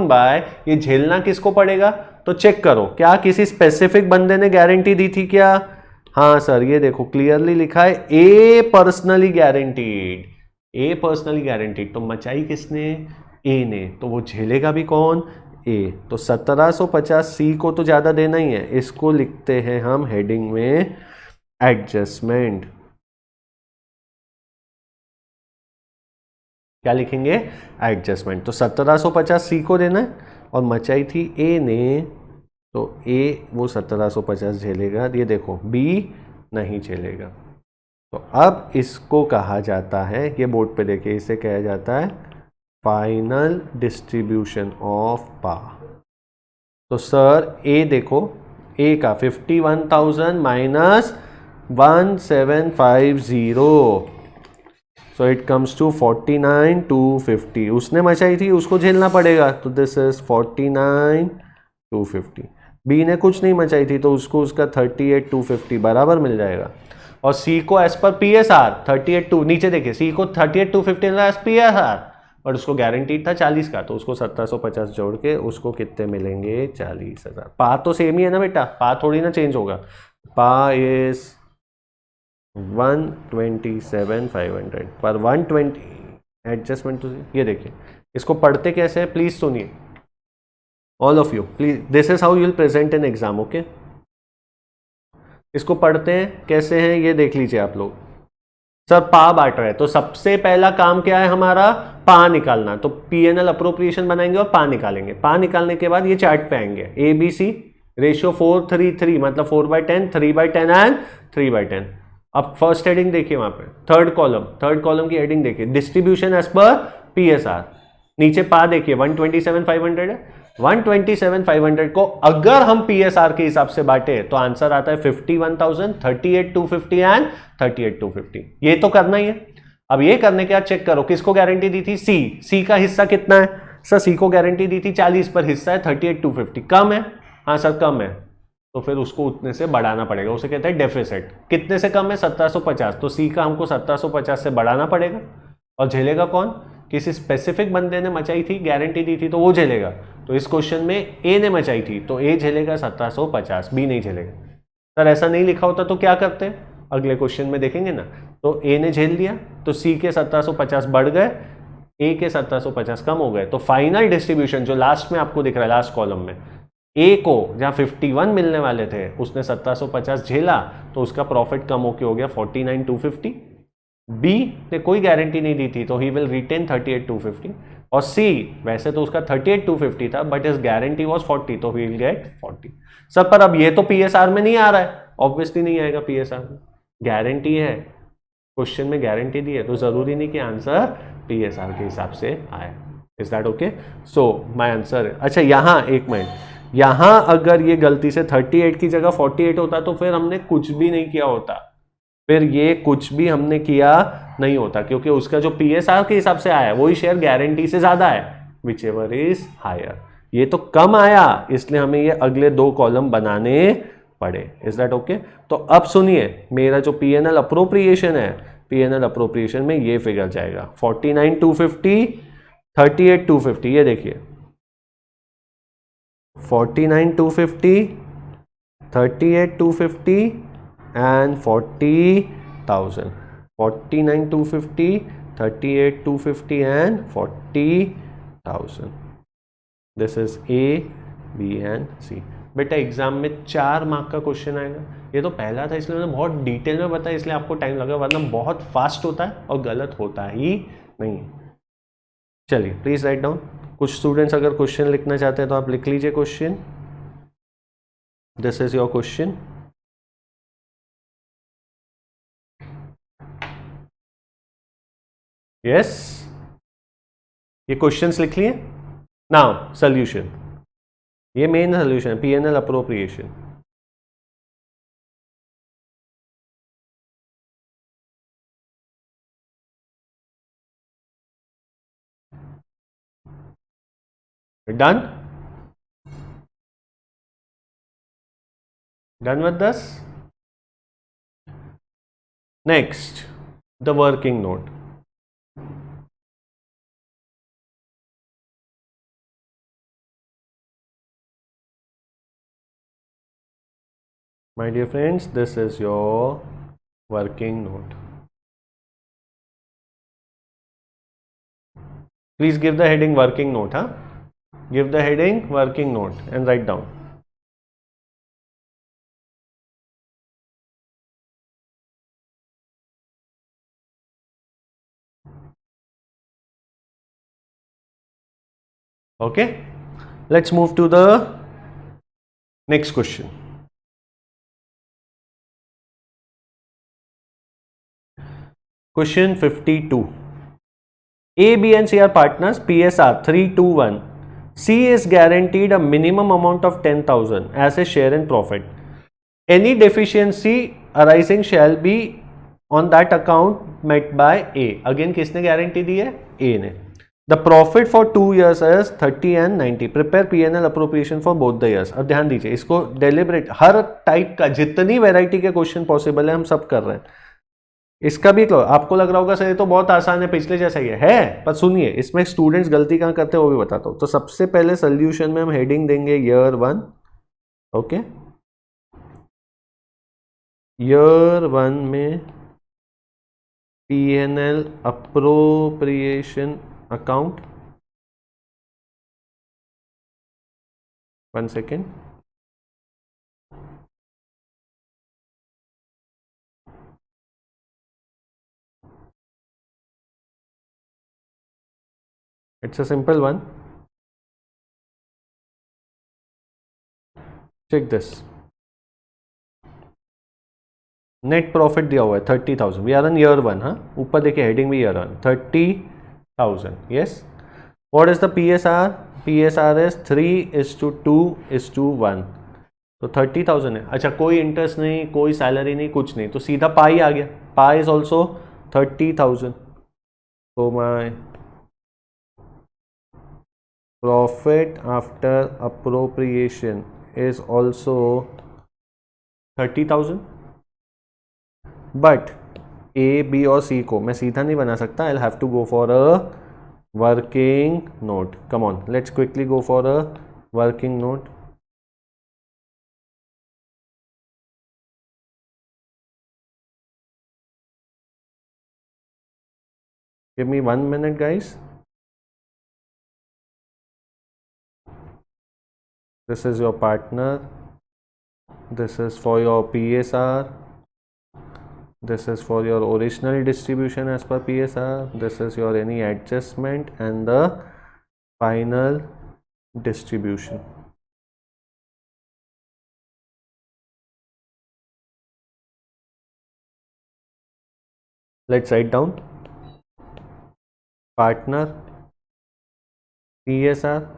[SPEAKER 1] by, ये झेलना किसको पड़ेगा? तो चेक करो, क्या किसी स्पेसिफिक बंदे ने गारंटी दी थी क्या? हाँ सर, ये देखो क्लियरली लिखा है ए पर्सनली गारंटीड। तो मचाई किसने? ए ने, तो वो झेलेगा भी कौन? ए। तो 1750 सी को तो ज्यादा देना ही है, इसको लिखते हैं हम हेडिंग में एडजस्टमेंट। क्या लिखेंगे? एडजस्टमेंट। तो 1750 सी को देना है, और मचाई थी ए ने, तो ए वो 1750 झेलेगा। ये देखो बी नहीं झेलेगा। तो अब इसको कहा जाता है, ये बोर्ड पे देखिए, इसे कहा जाता है फाइनल डिस्ट्रीब्यूशन ऑफ पा। तो सर ए देखो, ए का 51,000 minus 1750, so it comes to 49,250। उसने मचाई थी, उसको झेलना पड़ेगा, तो दिस इज 49,250। बी ने कुछ नहीं मचाई थी, तो उसको उसका 38,250 बराबर मिल जाएगा। और सी को एज पर PSR 38,2, नीचे देखिए, सी को 38,250 एज PSR, और उसको गारंटीड था 40 का, तो उसको 1750 जोड़ के उसको कितने मिलेंगे? 40,000। पा तो सेम ही है ना बेटा, पा थोड़ी ना चेंज होगा। पा इज 127,500 पर 120 एडजस्टमेंट। तो ये देखिए, इसको पढ़ते कैसे है प्लीज सुनिए, all of you please, this is how you will present in exam, okay. इसको पढ़ते हैं कैसे हैं ये देख लीजिए आप लोग। सर पा बांट रहे हैं, तो सबसे पहला काम क्या है हमारा? पा निकालना। तो PNL अप्रोप्रिएशन बनाएंगे और पा निकालेंगे। पा निकालने के बाद ये चार्ट पे आएंगे, ABC रेशियो 4:3:3, मतलब 4/10, 3/10 एंड 3/10। अब फर्स्ट हेडिंग देखिए, वहां पे थर्ड कॉलम की हेडिंग देखिए, डिस्ट्रीब्यूशन एज पर PSR। नीचे पा देखिए 127,500 है। 127,500 को अगर हम PSR के हिसाब से बांटे तो आंसर आता है 51,000, 38,250 एंड 38,250। ये तो करना ही है। अब ये करने के बाद चेक करो किसको गारंटी दी थी? सी का हिस्सा कितना है? सर सी को गारंटी दी थी 40, पर हिस्सा है 38,250, कम है। हाँ सर कम है, तो फिर उसको उतने से बढ़ाना पड़ेगा, उसे कहते हैं डेफिसिट। कितने से कम है? 1750, तो सी का हमको 1750 से बढ़ाना पड़ेगा। और झेलेगा कौन? किसी स्पेसिफिक बंदे ने मचाई थी, गारंटी दी थी, तो वो झेलेगा। तो इस क्वेश्चन में ए ने मचाई थी, तो ए झेलेगा 1750, बी नहीं झेलेगा। सर ऐसा नहीं लिखा होता तो क्या करते हैं? अगले क्वेश्चन में देखेंगे ना। तो ए ने झेल दिया, तो सी के 1750 बढ़ गए, ए के 1750 कम हो गए। तो फाइनल डिस्ट्रीब्यूशन जो लास्ट में आपको दिख रहा है, लास्ट कॉलम में, ए को जहां 51 मिलने वाले थे उसने 1750 झेला तो उसका प्रॉफिट कम होके हो गया 49,250। बी ने कोई गारंटी नहीं दी थी तो ही विल रिटेन 38,250। और सी वैसे तो उसका 38,250 था बट इज गारंटी वॉज 40 तो ही विल गेट 40। सर पर अब ये तो पीएसआर में नहीं आ रहा है, ऑब्वियसली नहीं आएगा पीएसआर में, गारंटी है, क्वेश्चन में गारंटी दी है तो जरूरी नहीं कि आंसर पीएसआर के हिसाब से आए। Is that okay? So my answer, अच्छा यहां एक मिनट, यहां अगर ये गलती से 38 की जगह 48 होता तो फिर हमने कुछ भी नहीं किया होता, फिर ये कुछ भी हमने किया नहीं होता क्योंकि उसका जो पीएसआर के हिसाब से आया वही शेयर गारंटी से ज्यादा है, विच एवर इज हायर। ये तो कम आया इसलिए हमें ये अगले दो कॉलम बनाने पड़े। Is that okay? तो अब सुनिए, मेरा जो पीएनएल अप्रोप्रिएशन है, पीएनएल अप्रोप्रिएशन में ये फिगर जाएगा 49,250, 38,250, ये देखिए 49,250, 38,250 and 40,000, 49,250, 38,250 and 40,000। This is A, B and C. बेटा एग्जाम में 4 मार्क का क्वेश्चन आएगा, ये तो पहला था इसलिए मैंने बहुत डिटेल में बताया, इसलिए आपको टाइम लगा, वरना बहुत फास्ट होता है और गलत होता ही नहीं। चलिए प्लीज राइट डाउन। कुछ स्टूडेंट्स अगर क्वेश्चन लिखना चाहते हैं तो आप लिख लीजिए question. This is your question. Yes, ये क्वेश्चंस लिख लिए। नाउ सोल्यूशन, ये मेन सोल्यूशन है, PNL appropriation. Done, done with this. Next, the working note. My dear friends, this is your working note. Please give the heading working note, huh? Give the heading working note and write down. Okay, let's move to the next question. Question 52. A, B and C are partners, PSR 321. C is guaranteed a minimum amount of 10,000 as a share in profit. Any deficiency arising shall be on that account met by A. Again किसने guarantee दी है? A ने. The profit for 2 years is 30 and 90. Prepare P&L appropriation for both the years. अब ध्यान दीजिए, इसको deliberate, हर type का जितनी variety के क्वेश्चन पॉसिबल है हम सब कर रहे हैं। इसका भी आपको लग रहा होगा सर ये तो बहुत आसान है, पिछले जैसा ही है, पर सुनिए इसमें स्टूडेंट्स गलती कहाँ करते हैं वो भी बताता हूँ। तो सबसे पहले सोल्यूशन में हम हेडिंग देंगे ईयर 1। ओके, ईयर 1 में PNL appropriation account, 1 second, it's a simple one, check this. Net profit दिया हुआ है 30,000, वी आर इन ईयर 1, हाँ ऊपर देखिए हेडिंग भी year 1, 30,000, yes. What is the PSR? PSR is 3:2:1, तो 30,000 है। अच्छा कोई इंटरेस्ट नहीं, कोई सैलरी नहीं, कुछ नहीं, तो सीधा पाई आ गया, पाई इज ऑल्सो 30,000। तो my profit after appropriation is also 30,000। But A, B और सी को मैं सीधा नहीं बना सकता, I have to go for a working note. Come on, let's quickly go for a working note. Give me 1 minute, guys. This is your partner. This is for your PSR. This is for your original distribution as per PSR. This is your any adjustment and the final distribution. Let's write down partner, PSR,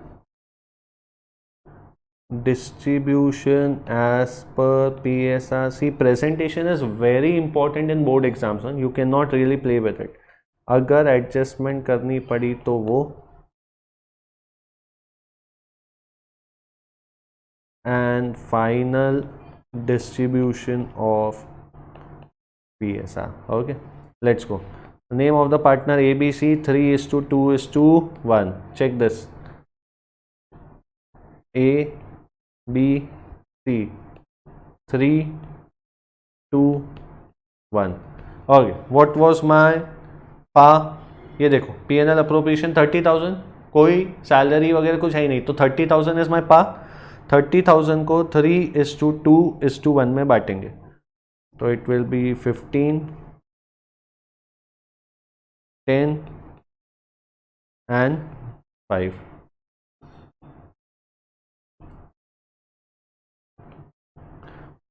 [SPEAKER 1] distribution as per PSR. See, presentation is very important in board exams. You cannot really play with it. अगर adjustment करनी पड़ी तो वो and final distribution of PSR. Okay, let's go. Name of the partner ABC, 3:2:1. Check this. A, B, C, 3, 2, 1. Okay, what was my PA? ये देखो P&L appropriation 30,000, कोई salary वगैरह कुछ है ही नहीं, तो 30,000 इज माई PA. 30,000 को 3:2:1 में बांटेंगे, तो it will be 15, 10 and 5.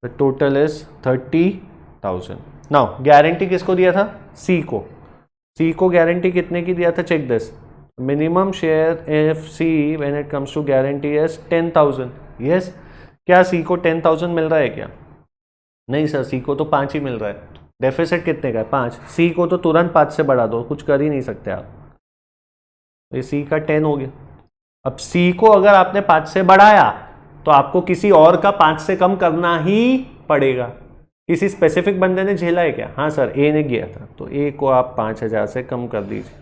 [SPEAKER 1] The total is 30,000. Now guarantee किसको दिया था? सी को. सी को गारंटी कितने की दिया था? Check this. Minimum share of C when it comes to guarantee is 10,000. Yes, क्या सी को 10,000 मिल रहा है क्या? नहीं सर, सी को तो 5 ही मिल रहा है. डेफिसिट कितने का है? 5. सी को तो तुरंत 5 से बढ़ा दो, कुछ कर ही नहीं सकते आप. ये सी का 10 हो गया. अब सी को अगर आपने 5 से बढ़ाया तो आपको किसी और का 5 से कम करना ही पड़ेगा. किसी स्पेसिफिक बंदे ने झेला है क्या? हाँ सर, ए ने किया था, तो ए को आप 5,000 से कम कर दीजिए,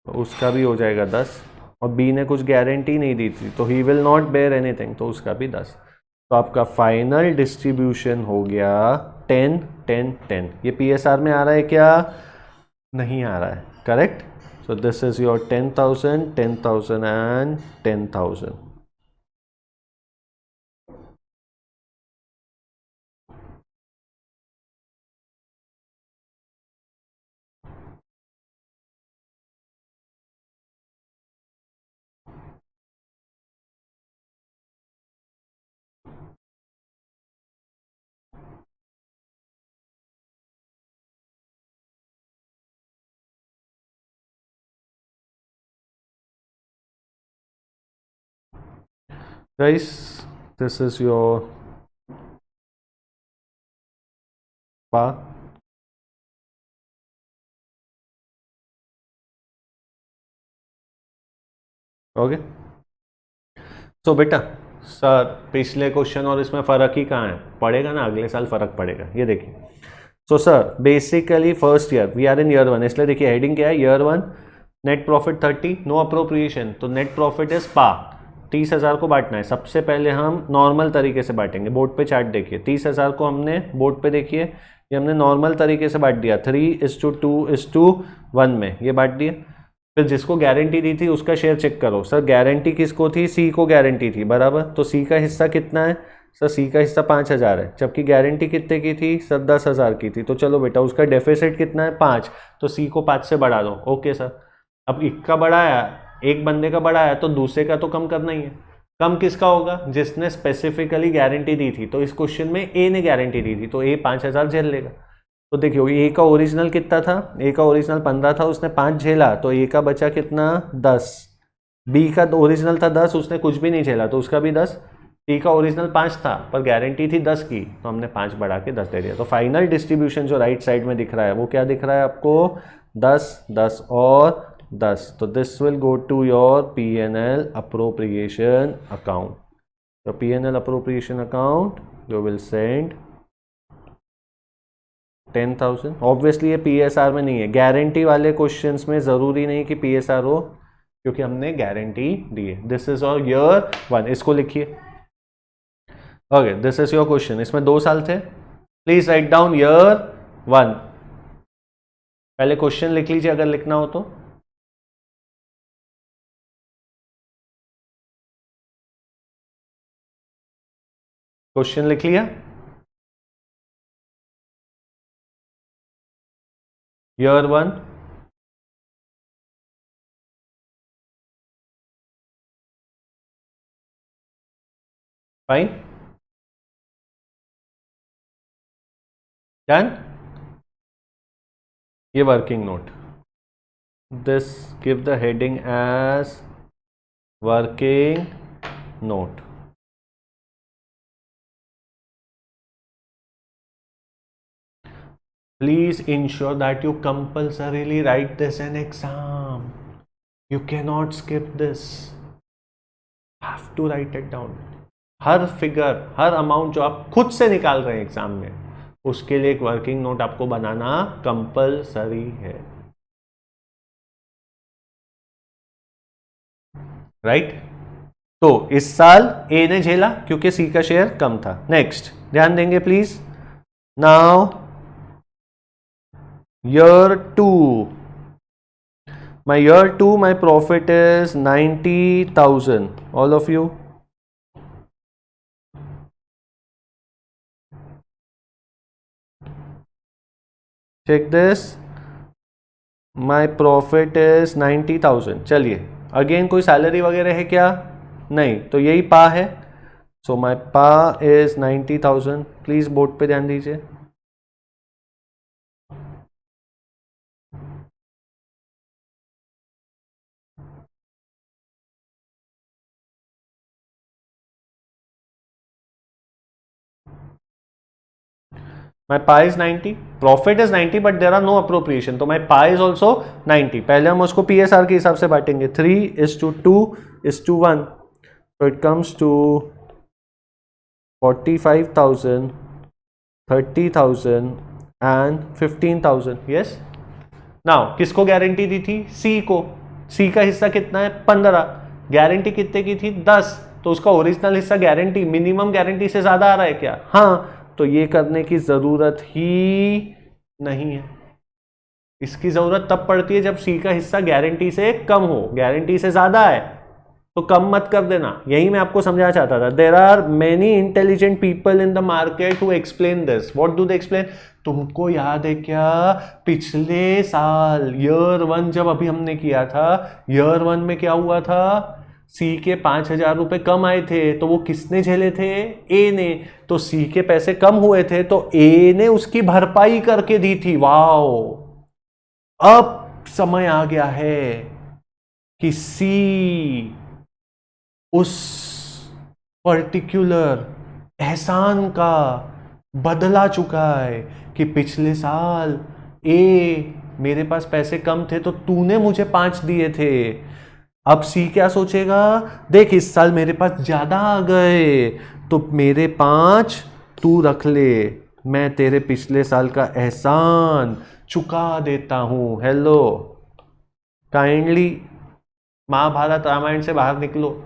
[SPEAKER 1] तो उसका भी हो जाएगा 10. और बी ने कुछ गारंटी नहीं दी थी, तो he will not bear anything, तो उसका भी 10. तो आपका फाइनल डिस्ट्रीब्यूशन हो गया 10, 10, 10. ये PSR में आ रहा है क्या? नहीं आ रहा है. Correct. So this is your 10,000, 10,000 and 10,000. Guys, this is your PA. Okay. So बेटा, सर पिछले क्वेश्चन और इसमें फ़र्क ही कहाँ है? पड़ेगा ना, अगले साल फ़र्क पड़ेगा. ये देखिए. So sir basically first year, we are in year 1, इसलिए देखिए हेडिंग क्या है? Year 1, net profit 30, no appropriation. तो नेट प्रॉफिट इज PA. 30,000 को बांटना है. सबसे पहले हम नॉर्मल तरीके से बांटेंगे. बोर्ड पे चार्ट देखिए. 30,000 को हमने बोर्ड पे देखिए, ये हमने नॉर्मल तरीके से बांट दिया 3:2:1 में, ये बांट दिया. फिर जिसको गारंटी दी थी उसका शेयर चेक करो. सर गारंटी किसको थी? सी को गारंटी थी, बराबर. तो सी का हिस्सा कितना है? सर सी का हिस्सा 5,000 है, जबकि गारंटी कितने की थी? सर 10,000 की थी. तो चलो बेटा, उसका डेफिसिट कितना है? 5. तो सी को 5 से बढ़ा दो. Okay sir. अब एक का बढ़ाया, एक बंदे का बढ़ाया, तो दूसरे का तो कम करना ही है. कम किसका होगा? जिसने स्पेसिफिकली गारंटी दी थी. तो इस क्वेश्चन में ए ने गारंटी दी थी, तो ए 5,000 झेल लेगा. तो देखियो, ए का ओरिजिनल कितना था? ए का ओरिजिनल 15 था, उसने 5 झेला, तो ए का बचा कितना? 10. बी का ओरिजिनल था 10, उसने कुछ भी नहीं झेला, तो उसका भी 10. सी का ओरिजिनल 5 था, पर गारंटी थी 10 की, तो हमने 5 बढ़ा के 10 दे दिया. तो फाइनल डिस्ट्रीब्यूशन जो राइट साइड में दिख रहा है वो क्या दिख रहा है आपको? 10, 10 और 10. तो this will go to your P&L appropriation account. The P&L appropriation account you will send 10,000. Obviously ये PSR में नहीं है. गारंटी वाले क्वेश्चंस में ज़रूरी नहीं कि PSR हो, क्योंकि हमने गारंटी दी है. दिस इज और ईयर 1, इसको लिखिए. Okay, this is your question. इसमें 2 साल थे. Please write down year 1. पहले क्वेश्चन लिख लीजिए अगर लिखना हो तो. क्वेश्चन लिख लिया? Year 1, fine, done. ये working note, this give the heading as working note. Please ensure that you compulsorily write this in exam. You cannot skip this. Have to write it down. Her figure, her amount जो आप खुद से निकाल रहे हैं exam में, उसके लिए एक वर्किंग नोट आपको बनाना कंपलसरी है. राइट? तो इस साल ए ने झेला क्योंकि सी का शेयर कम था. नेक्स्ट ध्यान देंगे please. Now year 2, my year 2 my profit is 90,000. All of you, check this. My profit is 90,000. चलिए अगेन कोई सैलरी वगैरह है क्या? नहीं, तो यही पा है. सो माई पा इज 90,000. प्लीज बोर्ड पे ध्यान दीजिए. My pie is 90, profit is 90, but there are no appropriation, तो my pie is also 90. पहले हम उसको PSR के हिसाब से बांटेंगे. 3:2:1, so it comes to 45,000, 30,000 and 15,000. Yes. Now किसको गारंटी दी थी? सी को. सी का हिस्सा कितना है? 15. गारंटी कितने की थी? 10. तो उसका ओरिजिनल हिस्सा गारंटी, मिनिमम गारंटी से ज्यादा आ रहा है क्या? हाँ. तो ये करने की जरूरत ही नहीं है. इसकी जरूरत तब पड़ती है जब सी का हिस्सा गारंटी से कम हो. गारंटी से ज्यादा है तो कम मत कर देना. यही मैं आपको समझाना चाहता था. There are many intelligent people in the market who explain this. What do they explain? तुमको याद है क्या पिछले साल ईयर 1 जब अभी हमने किया था, ईयर 1 में क्या हुआ था? सी के 5,000 रुपए कम आए थे, तो वो किसने झेले थे? ए ने. तो सी के पैसे कम हुए थे तो ए ने उसकी भरपाई करके दी थी. वाओ, अब समय आ गया है कि सी उस पर्टिकुलर एहसान का बदला चुका है कि पिछले साल ए मेरे पास पैसे कम थे तो तूने मुझे 5 दिए थे. अब सी क्या सोचेगा? देख इस साल मेरे पास ज्यादा आ गए तो मेरे 5 तू रख ले, मैं तेरे पिछले साल का एहसान चुका देता हूं. हेलो, काइंडली महाभारत रामायण से बाहर निकलो.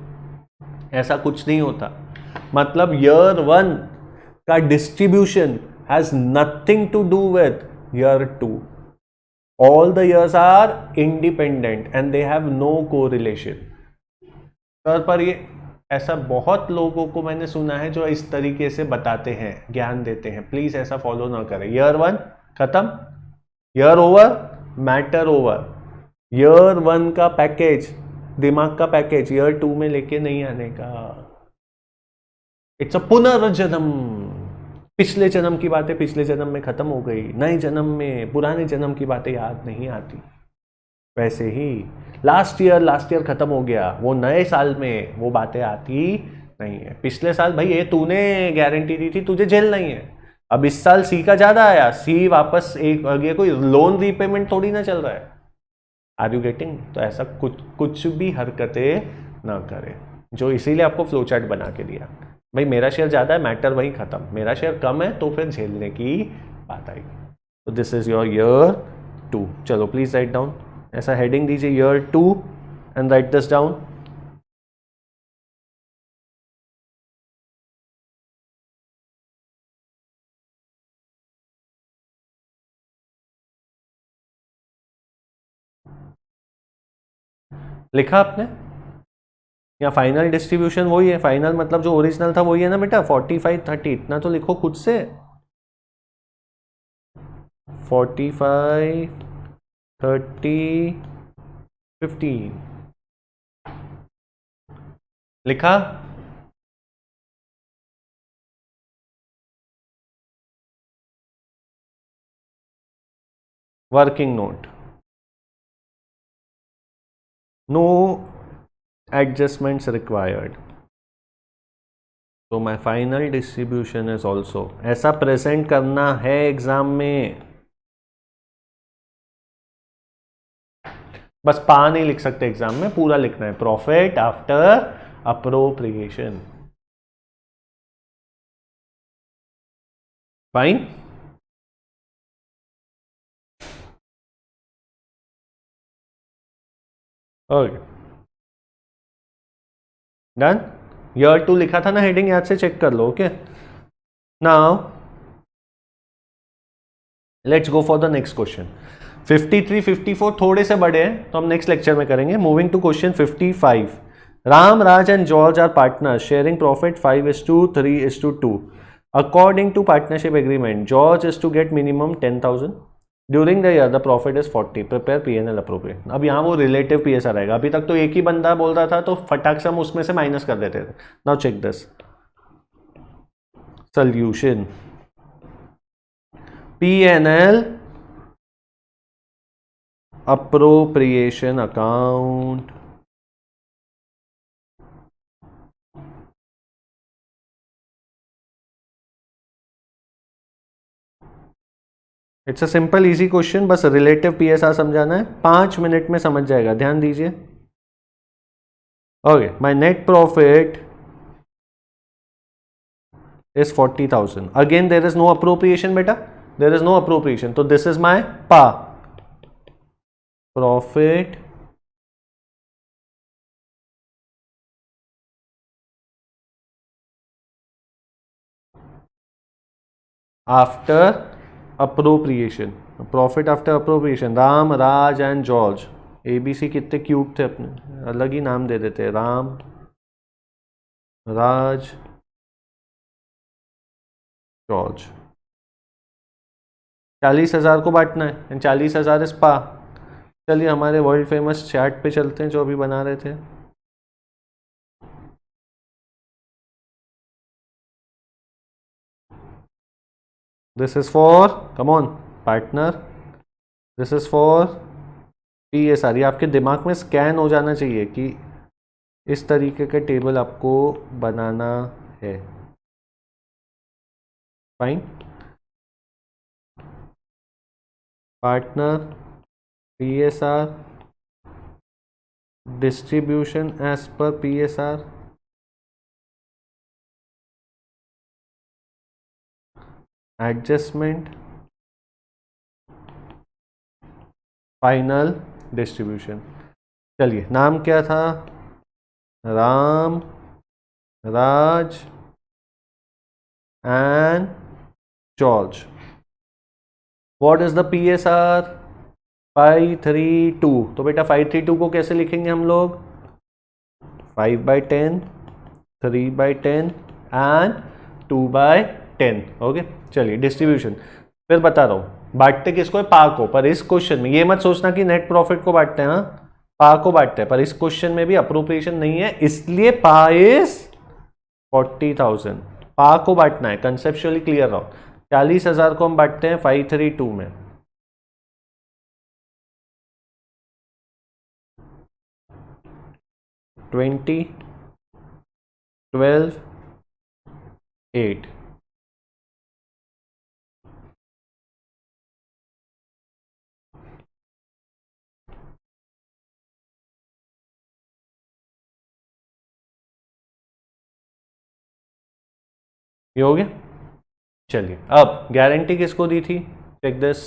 [SPEAKER 1] ऐसा कुछ नहीं होता. मतलब ईयर 1 का distribution has nothing to do with year 2. All the years are independent and they have no correlation. Sir पर ये ऐसा बहुत लोगों को मैंने सुना है जो इस तरीके से बताते हैं, ज्ञान देते हैं. प्लीज ऐसा फॉलो ना करें. ईयर 1 खत्म, year over, matter over. Year 1 का पैकेज, दिमाग का पैकेज ईयर 2 में लेके नहीं आने का. इट्स अ पुनर्जन्म. पिछले जन्म की बातें पिछले जन्म में खत्म हो गई, नए जन्म में पुराने जन्म की बातें याद नहीं आती. वैसे ही लास्ट ईयर खत्म हो गया, वो नए साल में वो बातें आती नहीं है. पिछले साल भाई ये तूने गारंटी दी थी, तुझे झेल नहीं है. अब इस साल सी का ज्यादा आया, सी वापस एक ये कोई लोन रीपेमेंट थोड़ी ना चल रहा है. Are you getting? तो ऐसा कुछ भी हरकतें ना करें. जो इसीलिए आपको फ्लो चार्ट बना के दिया. भाई मेरा शेयर ज्यादा है, मैटर वही खत्म. मेरा शेयर कम है तो फिर झेलने की बात आएगी. तो दिस इज योर ईयर 2. चलो प्लीज राइट डाउन. ऐसा हेडिंग दीजिए year 2 and right this down. लिखा आपने? या फाइनल डिस्ट्रीब्यूशन वही है, फाइनल मतलब जो ओरिजिनल था वही है ना बेटा, 45-30, इतना तो लिखो खुद से, 45-30-15 लिखा। Working note, no adjustments required, तो my final distribution is also, ऐसा प्रेजेंट करना है एग्जाम में, बस पा नहीं लिख सकते एग्जाम में, पूरा लिखना है, profit after appropriation. Fine, okay done. Year 2 लिखा था ना हेडिंग, याद से चेक कर लो। Okay now let's go for the next question. 53 54 थोड़े से बड़े हैं तो हम नेक्स्ट लेक्चर में करेंगे। Moving to question 55, Ram, Raj and George are partners sharing profit 5:3:2। According to partnership agreement George is to get minimum 10,000 during the year, the profit is 40, prepare P&L appropriate. अब यहाँ वो रिलेटिव PSR आएगा, अभी तक तो एक ही बंदा बोल रहा था तो फटाक से हम उसमें से माइनस कर देते थे। Now check this solution, P&L appropriation account, it's a simple easy question, बस रिलेटिव PSR समझाना है, 5 मिनट में समझ जाएगा, ध्यान दीजिए। Okay, my net profit is 40,000, again there is no appropriation beta, there is no appropriation, so this is my PA, profit after appropriation, profit after appropriation। Ram, Raj and George, ABC कितने cute थे अपने, अलग ही नाम दे देते हैं, राम, राज, जॉर्ज। 40,000 को बांटना है एंड 40,000 इस पा। चलिए हमारे वर्ल्ड फेमस चार्ट पे चलते हैं जो अभी बना रहे थे। This is for, come on partner, this is for PSR। ये आपके दिमाग में स्कैन हो जाना चाहिए कि इस तरीके का टेबल आपको बनाना है। Fine, partner, PSR, distribution as per PSR, adjustment, final distribution. चलिए नाम क्या था, Ram, Raj and George. What is the PSR, 532। तो बेटा 532 को कैसे लिखेंगे हम लोग, 5/10, 3/10 एंड 2/10। ओके चलिए डिस्ट्रीब्यूशन फिर बता रहा हूँ, बांटते किसको है, पा को, पर इस क्वेश्चन में ये मत सोचना कि नेट प्रॉफिट को बांटते हैं, हाँ पा को बांटते हैं, पर इस क्वेश्चन में भी अप्रोप्रिएशन नहीं है, इसलिए पा इज 40,000। पा को बांटना है, कंसेप्चुअली क्लियर रहो। 40,000 को हम बांटते हैं 532 में, 20, 12, 8। ये हो गया। चलिए अब गारंटी किसको दी थी, चेक दिस,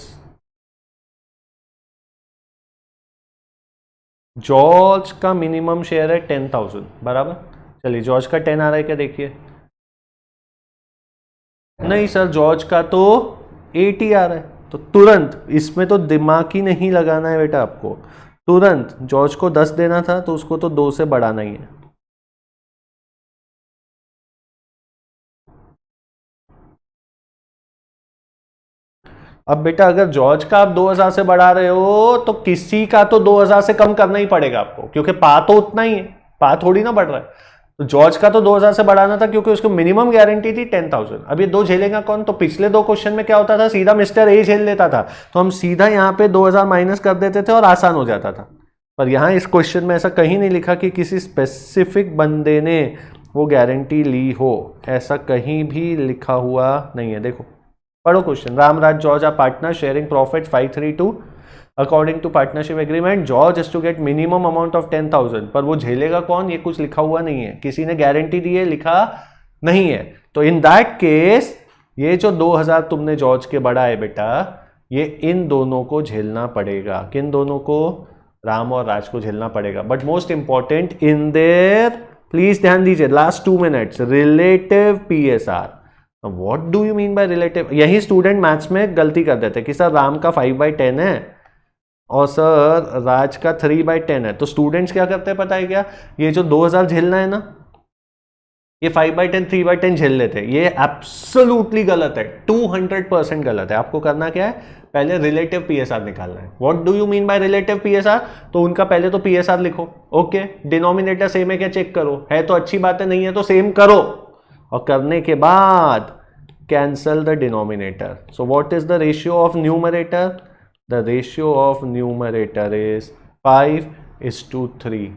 [SPEAKER 1] जॉर्ज का मिनिमम शेयर है 10,000 बराबर। चलिए जॉर्ज का 10 आ रहा है क्या, देखिए, नहीं सर जॉर्ज का तो 80 आ रहा है, तो तुरंत इसमें तो दिमाग ही नहीं लगाना है बेटा आपको, तुरंत जॉर्ज को 10 देना था तो उसको तो 2 से बढ़ाना ही है। अब बेटा अगर जॉर्ज का आप 2000 से बढ़ा रहे हो तो किसी का तो 2000 से कम करना ही पड़ेगा आपको, क्योंकि पा तो उतना ही है, पा थोड़ी ना बढ़ रहा है। तो जॉर्ज का तो 2000 से बढ़ाना था क्योंकि उसको मिनिमम गारंटी थी 10,000। अब ये दो झेलेगा कौन? तो पिछले दो क्वेश्चन में क्या होता था, सीधा मिस्टर ए झेल लेता था, तो हम सीधा यहाँ पे 2000 माइनस कर देते थे और आसान हो जाता था। पर यहाँ इस क्वेश्चन में ऐसा कहीं नहीं लिखा कि किसी स्पेसिफिक बंदे ने वो गारंटी ली हो, ऐसा कहीं भी लिखा हुआ नहीं है। देखो पढ़ो question. Ramraj George are partner sharing profit 532 according to partnership agreement. George is to get minimum amount of 10,000। पर वो झेलेगा कौन, ये कुछ लिखा हुआ नहीं है, किसी ने गारंटी दी है, लिखा नहीं है। तो इन दैट केस ये जो 2000 तुमने जॉर्ज के बढ़ा है बेटा, ये इन दोनों को झेलना पड़ेगा। किन दोनों को? राम और राज को झेलना पड़ेगा। But most important in their, please ध्यान दीजिए, last 2 minutes, relative PSR. What do you mean by relative? यही स्टूडेंट मैथ्स में गलती कर देते कि सर राम का 5/10 है और सर राज का 3/10 है। तो स्टूडेंट्स क्या करते हैं पता है क्या? ये जो 2000 झेलना है ना, ये 5/10 3/10 झेल लेते हैं। ये एब्सोल्युटली गलत है, 200% गलत है। आपको करना क्या है, पहले रिलेटिव पीएसआर निकालना है। What do you mean by relative PSR? तो उनका पहले तो पीएसआर लिखो, ओके, डिनोमिनेटर सेम है क्या चेक करो, है तो अच्छी बात है, नहीं है तो सेम करो, और करने के बाद cancel the denominator. So what is the ratio of numerator? The ratio of numerator is 5:3।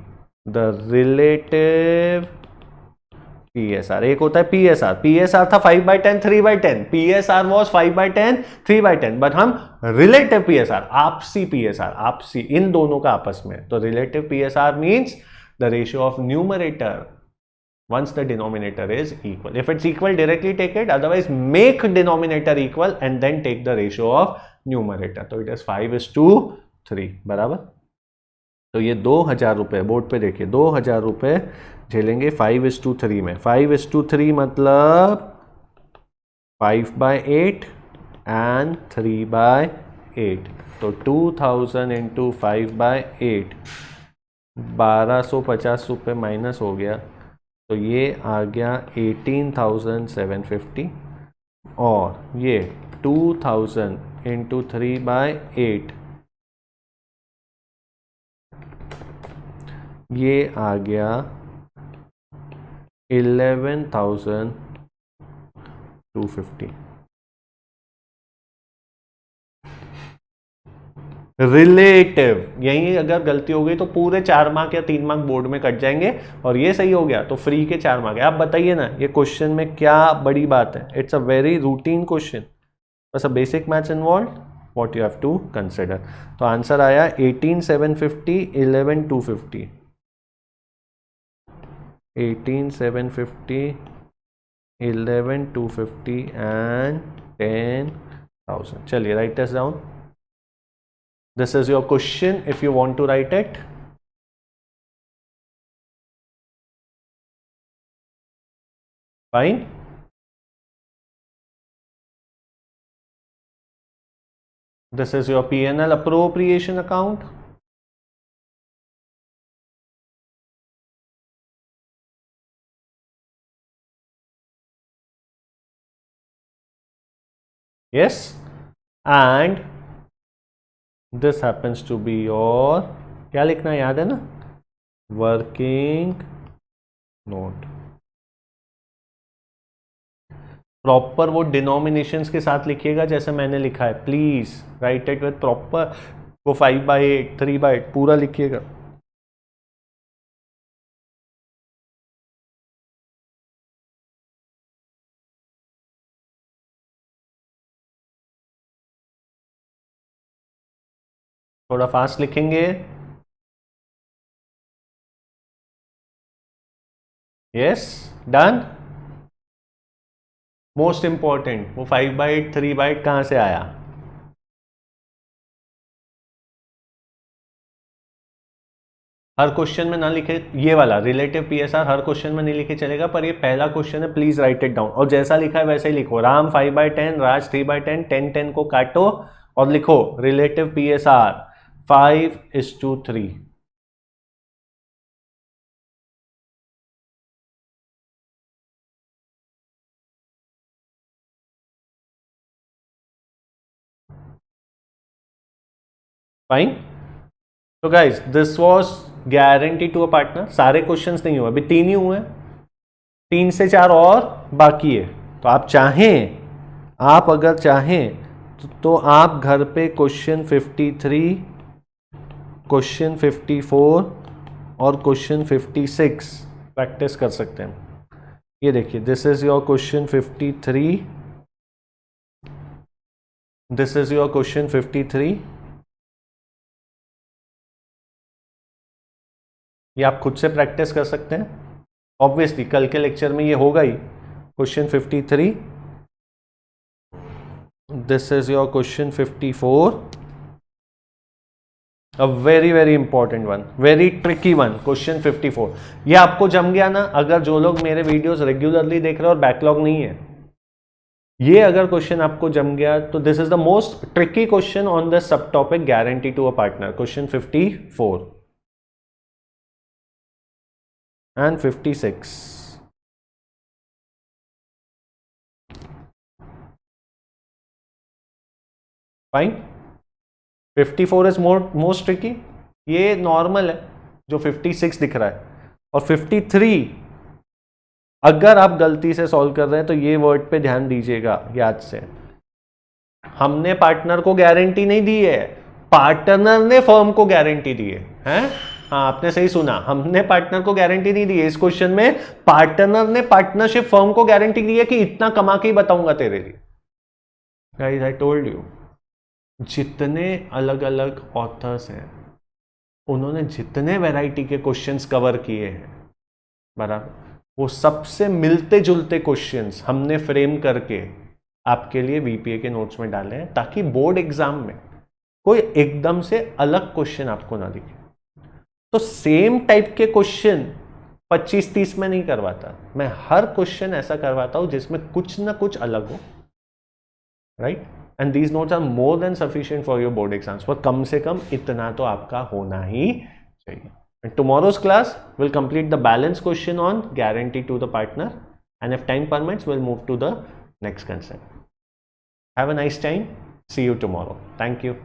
[SPEAKER 1] The relative PSR, एक होता है पीएसआर, पीएसआर था 5/10 3/10, पीएसआर वॉज 5/10 3/10, बट हम रिलेटिव पीएसआर, आपसी पीएसआर, आपसी इन दोनों का आपस में। तो relative PSR means the ratio of numerator once the denominator is equal. If it's equal, directly take it, otherwise make denominator equal and then take the ratio of numerator. तो it is 5:3 बराबर। तो ये 2000 रुपये, board पे देखिए, 2000 रुपये झेलेंगे 5:3 में। 5:3 मतलब 5/8 एंड 3/8। तो 2000 इंटू 5/8, 1250 रुपये माइनस हो गया, तो ये आ गया 18,750। और ये 2000 इंटू 3/8, ये आ गया 11,250। रिलेटिव, यही अगर गलती हो गई तो पूरे 4 मार्क या 3 मार्क बोर्ड में कट जाएंगे, और ये सही हो गया तो फ्री के 4 मार्क है। आप बताइए ना, ये क्वेश्चन में क्या बड़ी बात है? It's a very routine question, बस a basic maths involve, what you have to consider. तो आंसर आया 18,750, 11,250, 18,750, 11,250 एंड 10,000। चलिए write this down. This is your question if you want to write it. Fine. This is your P&L appropriation account. Yes. And this happens to be your, क्या लिखना है याद है ना, working note. Proper वो denominations के साथ लिखिएगा जैसे मैंने लिखा है, please write it with proper, वो 5/8 3/8 पूरा लिखिएगा। थोड़ा फास्ट लिखेंगे। Yes, done. मोस्ट इंपॉर्टेंट, वो 5/8 3/8 कहां से आया? हर क्वेश्चन में ना लिखे, ये वाला रिलेटिव पीएसआर हर क्वेश्चन में नहीं लिखे चलेगा, पर ये पहला क्वेश्चन है, प्लीज राइट इट डाउन, और जैसा लिखा है वैसे ही लिखो। राम 5/10, राज 3/10, 10 को काटो और लिखो रिलेटिव पीएसआर 5:3। फाइन। तो guys this was guarantee to a partner. सारे क्वेश्चंस नहीं हुए, अभी 3 ही हुए, 3 से 4 और बाकी है। तो आप चाहें, आप अगर चाहें तो आप घर पे क्वेश्चन 53, क्वेश्चन 54 और क्वेश्चन 56 प्रैक्टिस कर सकते हैं। ये देखिए, this is your question 53, this is your question 53। ये आप खुद से प्रैक्टिस कर सकते हैं। ऑब्वियसली कल के लेक्चर में ये होगा ही। Question 53, this is your question 54, a very very important one, very tricky one, question 54। ये आपको जम गया ना, अगर जो लोग मेरे वीडियोस रेगुलरली देख रहे हैं और बैकलॉग नहीं है, ये अगर क्वेश्चन आपको जम गया तो this is the most tricky question on the sub topic guarantee to a partner, question 54 and 56. Fine. 54 is most tricky, ये नॉर्मल है जो 56 दिख रहा है। और 53 अगर आप गलती से सॉल्व कर रहे हैं तो ये वर्ड पे ध्यान दीजिएगा याद से। हमने पार्टनर को गारंटी नहीं दी है, पार्टनर ने फर्म को गारंटी दी है। हाँ, आपने सही सुना, हमने पार्टनर को गारंटी नहीं दी है। इस क्वेश्चन में पार्टनर ने पार्टनरशिप फर्म को गारंटी दी है कि इतना कमा के ही बताऊंगा तेरे लिए। गाइस आई टोल्ड यू, जितने अलग अलग ऑथर्स हैं उन्होंने जितने वैरायटी के क्वेश्चंस कवर किए हैं, बराबर, वो सबसे मिलते जुलते क्वेश्चंस हमने फ्रेम करके आपके लिए वीपीए के नोट्स में डाले हैं, ताकि बोर्ड एग्जाम में कोई एकदम से अलग क्वेश्चन आपको ना दिखे। तो सेम टाइप के क्वेश्चन 25-30 में नहीं करवाता मैं, हर क्वेश्चन ऐसा करवाता हूं जिसमें कुछ ना कुछ अलग हो, right. And these notes are more than sufficient for your board exams. पर कम से कम इतना तो आपका होना ही चाहिए। And tomorrow's class will complete the balance question on guarantee to the partner, and if time permits we'll move to the next concept. Have a nice time. See you tomorrow. Thank you.